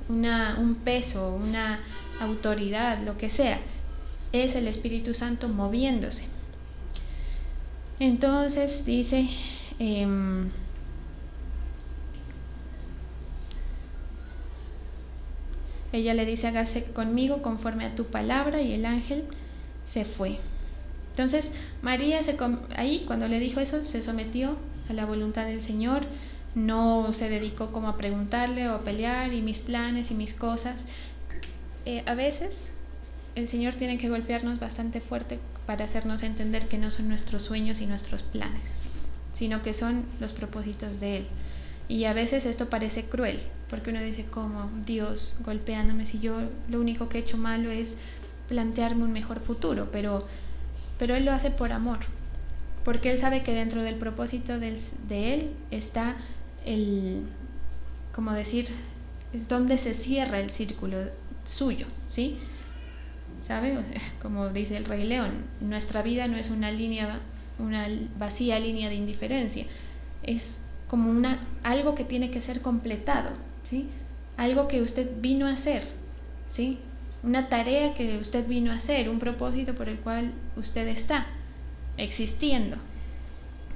Un peso, una autoridad, lo que sea, es el Espíritu Santo moviéndose. Entonces dice: ella le dice: hágase conmigo conforme a tu palabra, y el ángel se fue. Entonces María ahí cuando le dijo eso, se sometió a la voluntad del Señor, no se dedicó como a preguntarle o a pelear y mis planes y mis cosas. A veces el Señor tiene que golpearnos bastante fuerte para hacernos entender que no son nuestros sueños y nuestros planes, sino que son los propósitos de Él. Y a veces esto parece cruel, porque uno dice: ¿cómo Dios golpeándome si yo lo único que he hecho malo es plantearme un mejor futuro? Pero Él lo hace por amor, porque Él sabe que dentro del propósito de Él está es donde se cierra el círculo suyo, ¿sí? ¿sabe? O sea, como dice el Rey León, nuestra vida no es una vacía línea de indiferencia, es como algo que tiene que ser completado, ¿sí? Algo que usted vino a hacer, ¿sí? Una tarea que usted vino a hacer, un propósito por el cual usted está existiendo,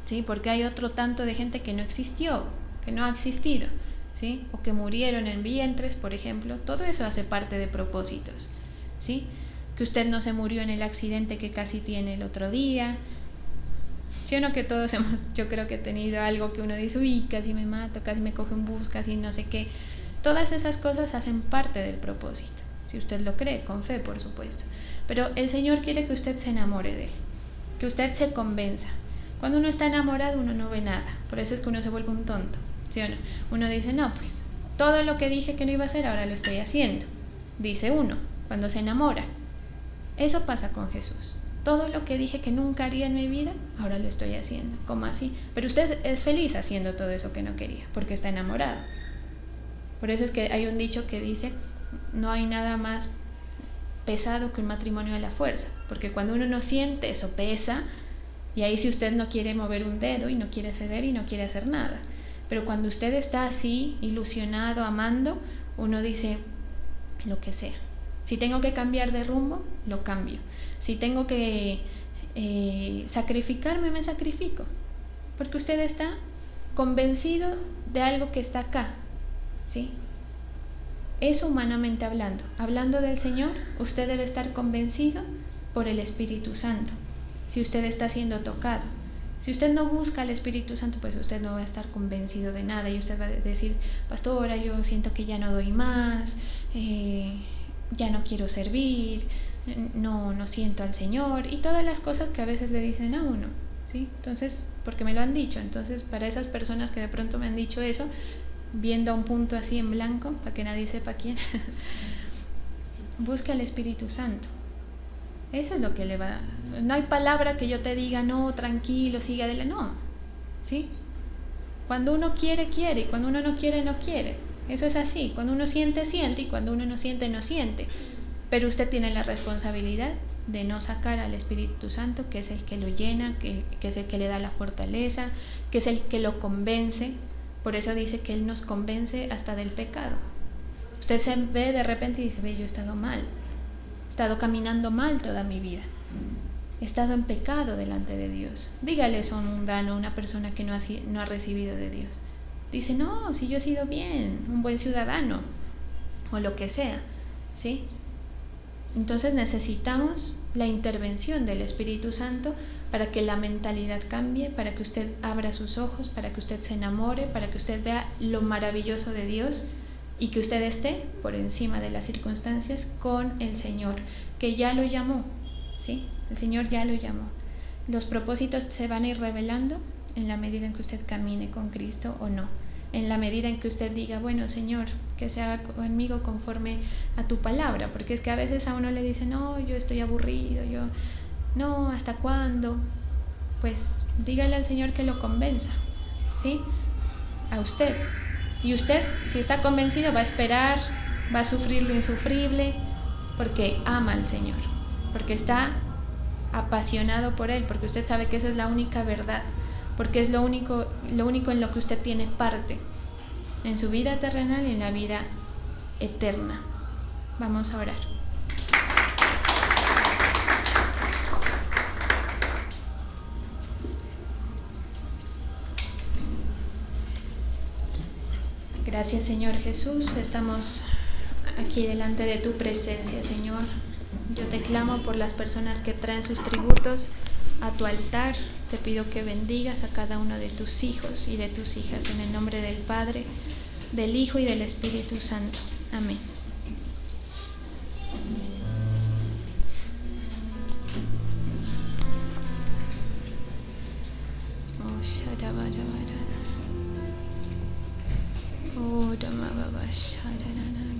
¿sí? Porque hay otro tanto de gente que no existió, que no ha existido, ¿sí? O que murieron en vientres, por ejemplo. Todo eso hace parte de propósitos, ¿sí? Que usted no se murió en el accidente que casi tiene el otro día, ¿sí o no? Que todos yo creo que he tenido algo que uno dice, uy, casi me mato, casi me coge un bus, casi no sé qué. Todas esas cosas hacen parte del propósito, si usted lo cree, con fe, por supuesto. Pero el Señor quiere que usted se enamore de Él, que usted se convenza. Cuando uno está enamorado, uno no ve nada. Por eso es que uno se vuelve un tonto, ¿sí o no? Uno dice, no, pues, todo lo que dije que no iba a hacer, ahora lo estoy haciendo. Dice uno, cuando se enamora. Eso pasa con Jesús. Todo lo que dije que nunca haría en mi vida, ahora lo estoy haciendo. ¿Cómo así? Pero usted es feliz haciendo todo eso que no quería, porque está enamorado. Por eso es que hay un dicho que dice, no hay nada más pesado que un matrimonio a la fuerza, porque cuando uno no siente, eso pesa, y ahí si usted no quiere mover un dedo y no quiere ceder y no quiere hacer nada. Pero cuando usted está así, ilusionado, amando, uno dice lo que sea. Si tengo que cambiar de rumbo, lo cambio. Si tengo que sacrificarme, me sacrifico. Porque usted está convencido de algo que está acá, ¿sí? Eso humanamente hablando. Hablando del Señor, usted debe estar convencido por el Espíritu Santo. Si usted está siendo tocado. Si usted no busca al Espíritu Santo, pues usted no va a estar convencido de nada. Y usted va a decir, pastora, yo siento que ya no doy más, ya no quiero servir, no siento al Señor, y todas las cosas que a veces le dicen a uno, ¿sí? Entonces, porque me lo han dicho. Entonces, para esas personas que de pronto me han dicho eso, viendo a un punto así en blanco, para que nadie sepa quién, busca al Espíritu Santo. Eso es lo que le va. No hay palabra que yo te diga, no, tranquilo, sigue adelante. No, ¿sí? Cuando uno quiere, quiere, y cuando uno no quiere, no quiere. Eso es así. Cuando uno siente, siente, y cuando uno no siente, no siente. Pero usted tiene la responsabilidad de no sacar al Espíritu Santo, que es el que lo llena, que es el que le da la fortaleza, que es el que lo convence. Por eso dice que Él nos convence hasta del pecado. Usted se ve de repente y dice, ve, yo he estado mal. He estado caminando mal toda mi vida. He estado en pecado delante de Dios. Dígale eso a un mundano, una persona que no ha recibido de Dios. Dice, no, si yo he sido bien, un buen ciudadano, o lo que sea, ¿sí? Entonces necesitamos la intervención del Espíritu Santo para que la mentalidad cambie, para que usted abra sus ojos, para que usted se enamore, para que usted vea lo maravilloso de Dios y que usted esté por encima de las circunstancias con el Señor, que ya lo llamó, ¿sí? El Señor ya lo llamó. Los propósitos se van a ir revelando en la medida en que usted camine con Cristo o no. En la medida en que usted diga, bueno, Señor, que se haga conmigo conforme a tu palabra, porque es que a veces a uno le dice, no, yo estoy aburrido, no, ¿hasta cuándo? Pues dígale al Señor que lo convenza, ¿sí? A usted. Y usted, si está convencido, va a esperar, va a sufrir lo insufrible, porque ama al Señor, porque está apasionado por Él, porque usted sabe que esa es la única verdad, porque es lo único en lo que usted tiene parte, en su vida terrenal y en la vida eterna. Vamos a orar. Gracias, Señor Jesús. Estamos aquí delante de tu presencia, Señor. Yo te clamo por las personas que traen sus tributos a tu altar. Te pido que bendigas a cada uno de tus hijos y de tus hijas en el nombre del Padre, del Hijo y del Espíritu Santo. Amén.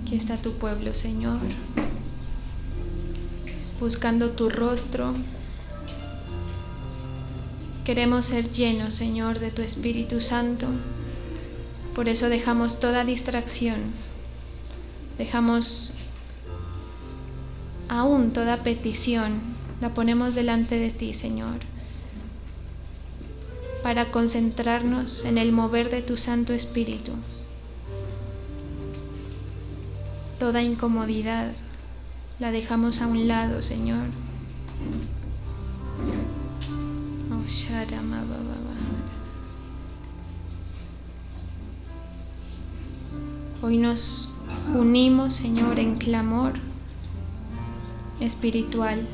Aquí está tu pueblo, Señor, buscando tu rostro. Queremos ser llenos, Señor, de tu Espíritu Santo. Por eso dejamos toda distracción, dejamos aún toda petición la ponemos delante de ti, Señor, para concentrarnos en el mover de tu Santo Espíritu. Toda incomodidad la dejamos a un lado, Señor. Hoy nos unimos, Señor, en clamor espiritual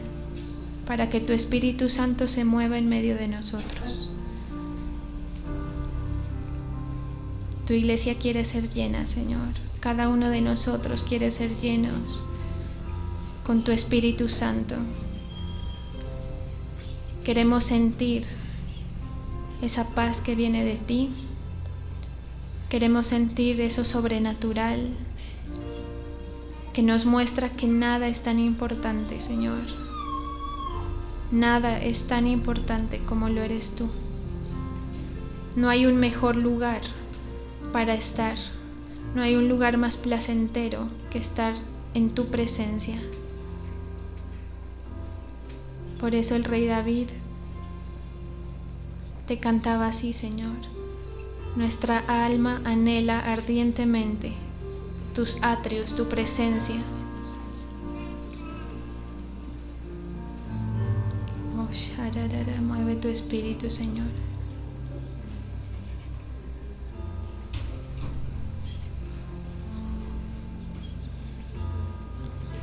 para que tu Espíritu Santo se mueva en medio de nosotros. Tu iglesia quiere ser llena, Señor. Cada uno de nosotros quiere ser llenos con tu Espíritu Santo. Queremos sentir esa paz que viene de ti. Queremos sentir eso sobrenatural que nos muestra que nada es tan importante, Señor. Nada es tan importante como lo eres tú. No hay un mejor lugar para estar. No hay un lugar más placentero que estar en tu presencia. Por eso el rey David te cantaba así, Señor. Nuestra alma anhela ardientemente tus atrios, tu presencia. Mueve tu espíritu, Señor.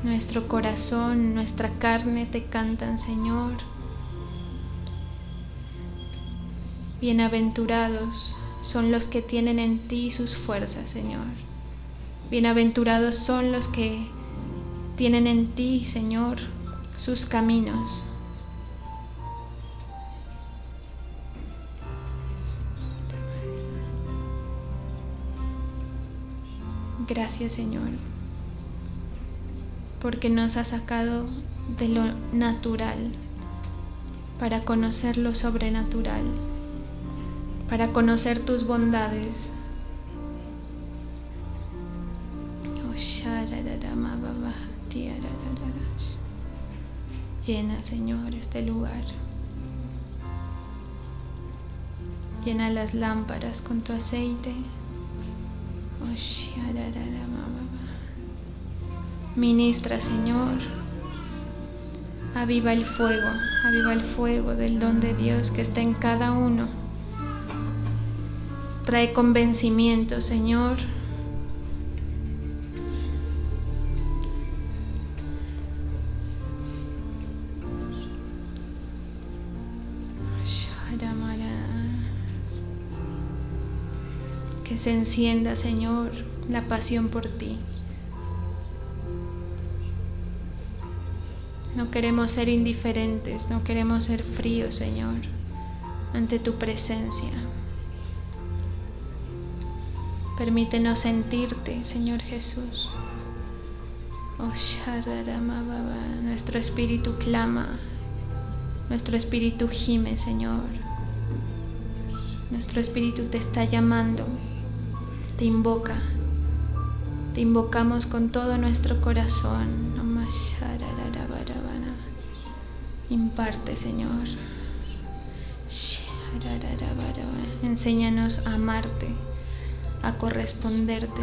Nuestro corazón, nuestra carne te cantan, Señor. Bienaventurados son los que tienen en ti sus fuerzas, Señor. Bienaventurados son los que tienen en ti, Señor, sus caminos. Gracias, Señor, porque nos has sacado de lo natural para conocer lo sobrenatural, para conocer tus bondades. Llena, Señor, este lugar. Llena las lámparas con tu aceite. Ministra, Señor. Aviva el fuego del don de Dios que está en cada uno. Trae convencimiento, Señor. Que se encienda, Señor, la pasión por ti. No queremos ser indiferentes, no queremos ser fríos, Señor, ante tu presencia. Permítenos sentirte, Señor Jesús. Nuestro espíritu clama, nuestro espíritu gime, Señor. Nuestro espíritu te está llamando, te invoca. Te invocamos con todo nuestro corazón. Imparte, Señor. Enséñanos a amarte, a corresponderte.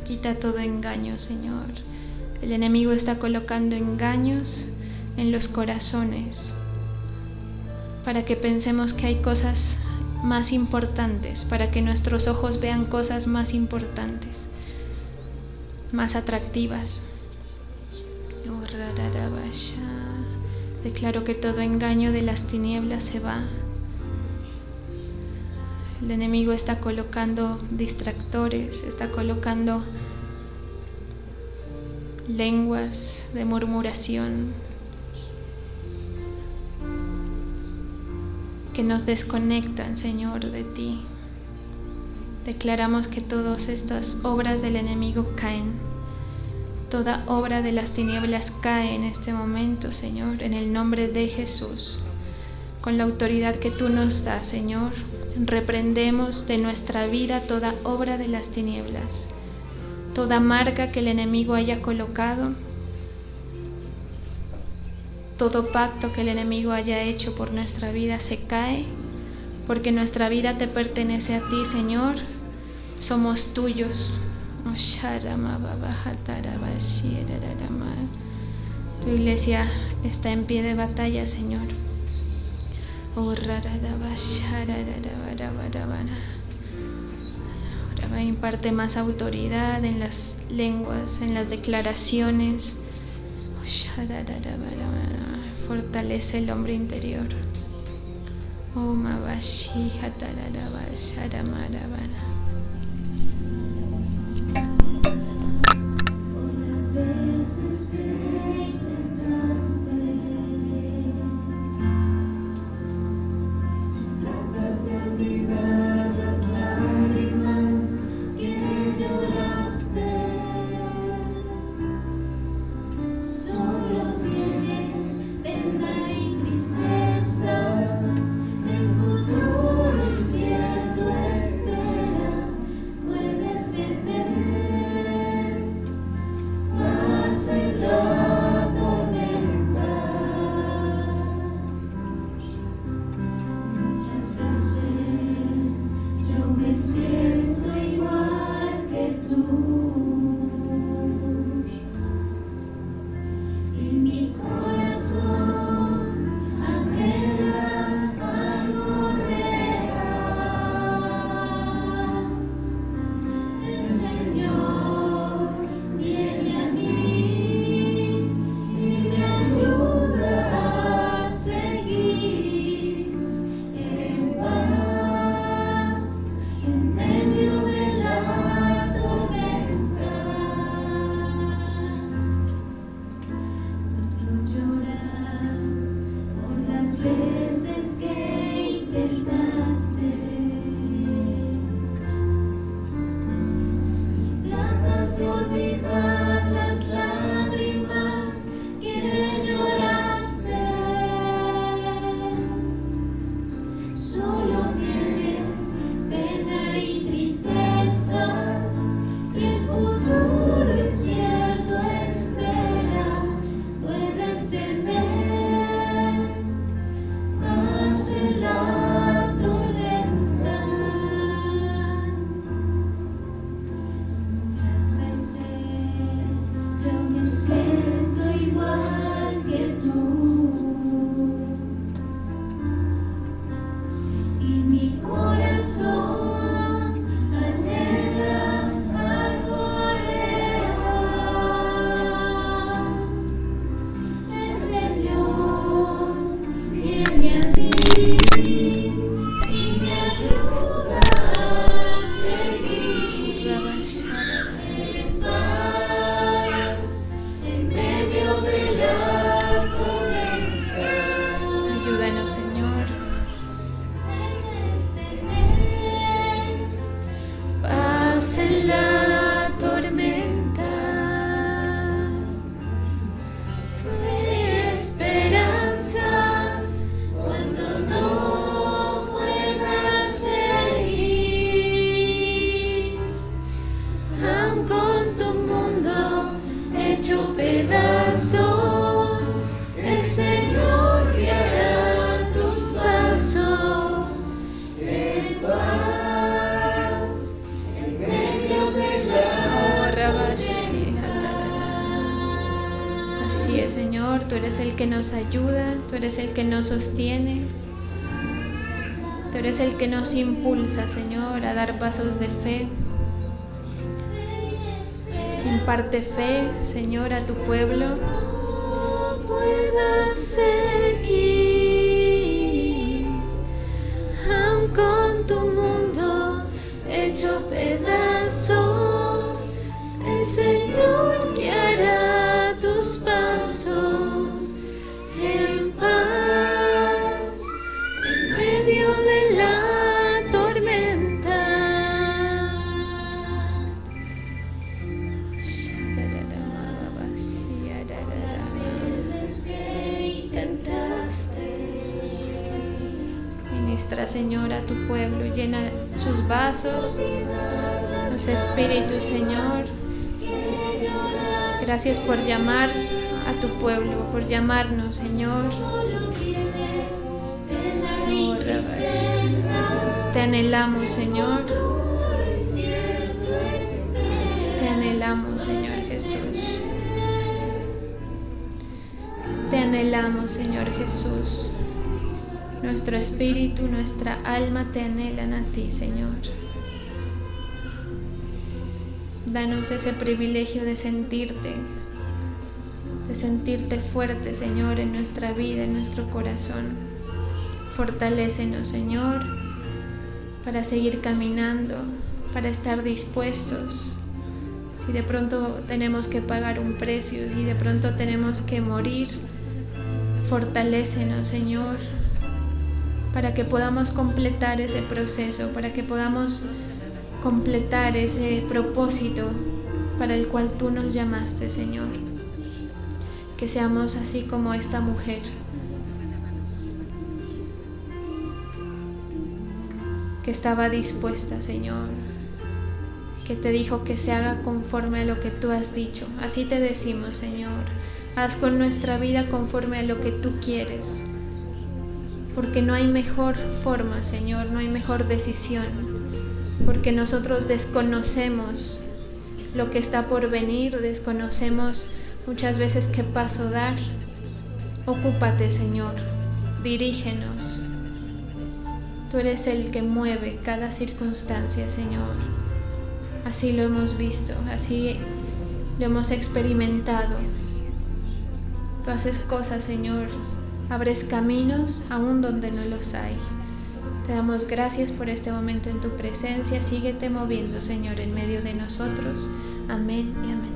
Quita todo engaño, Señor. El enemigo está colocando engaños en los corazones para que pensemos que hay cosas más importantes, para que nuestros ojos vean cosas más importantes, más atractivas. Declaro que todo engaño de las tinieblas se va. El enemigo está colocando distractores, está colocando lenguas de murmuración que nos desconectan, Señor, de ti. Declaramos que todas estas obras del enemigo caen Toda obra de las tinieblas cae en este momento, Señor, en el nombre de Jesús. Con la autoridad que tú nos das, Señor, reprendemos de nuestra vida toda obra de las tinieblas, toda marca que el enemigo haya colocado, todo pacto que el enemigo haya hecho por nuestra vida se cae, porque nuestra vida te pertenece a ti, Señor. Somos tuyos. Tu iglesia está en pie de batalla, Señor. Ahora imparte más autoridad en las lenguas, en las declaraciones. Fortalece el hombre interior. Tú eres el que nos ayuda, tú eres el que nos sostiene, tú eres el que nos impulsa, Señor, a dar pasos de fe. Imparte fe, Señor, a tu pueblo. Puedas seguir, aun con tu mundo hecho pedazos, el Señor guiará tus pasos en paz, en medio de la tormenta. ministra, Señor, a tu pueblo. Llena sus vasos, los espíritus, Señor. Gracias por llamar a tu pueblo, por llamarnos, Señor. Oh, te anhelamos, Señor. Te anhelamos, Señor Jesús. Te anhelamos, Señor Jesús. Nuestro espíritu, nuestra alma te anhelan a ti, Señor. Danos ese privilegio de sentirte fuerte, Señor, en nuestra vida, en nuestro corazón. Fortalécenos, Señor, para seguir caminando, para estar dispuestos. Si de pronto tenemos que pagar un precio, si de pronto tenemos que morir, fortalécenos, Señor, para que podamos completar ese proceso, para que podamos completar ese propósito para el cual tú nos llamaste, Señor. Que seamos así como esta mujer, que estaba dispuesta, Señor, que te dijo que se haga conforme a lo que tú has dicho. Así te decimos, Señor, haz con nuestra vida conforme a lo que tú quieres, porque no hay mejor forma, Señor, no hay mejor decisión, porque nosotros desconocemos lo que está por venir, desconocemos muchas veces qué paso dar. Ocúpate, Señor, dirígenos. Tú eres el que mueve cada circunstancia, Señor. Así lo hemos visto, así lo hemos experimentado. Tú haces cosas, Señor, abres caminos aún donde no los hay. Te damos gracias por este momento en tu presencia. Síguete moviendo, Señor, en medio de nosotros. Amén y amén.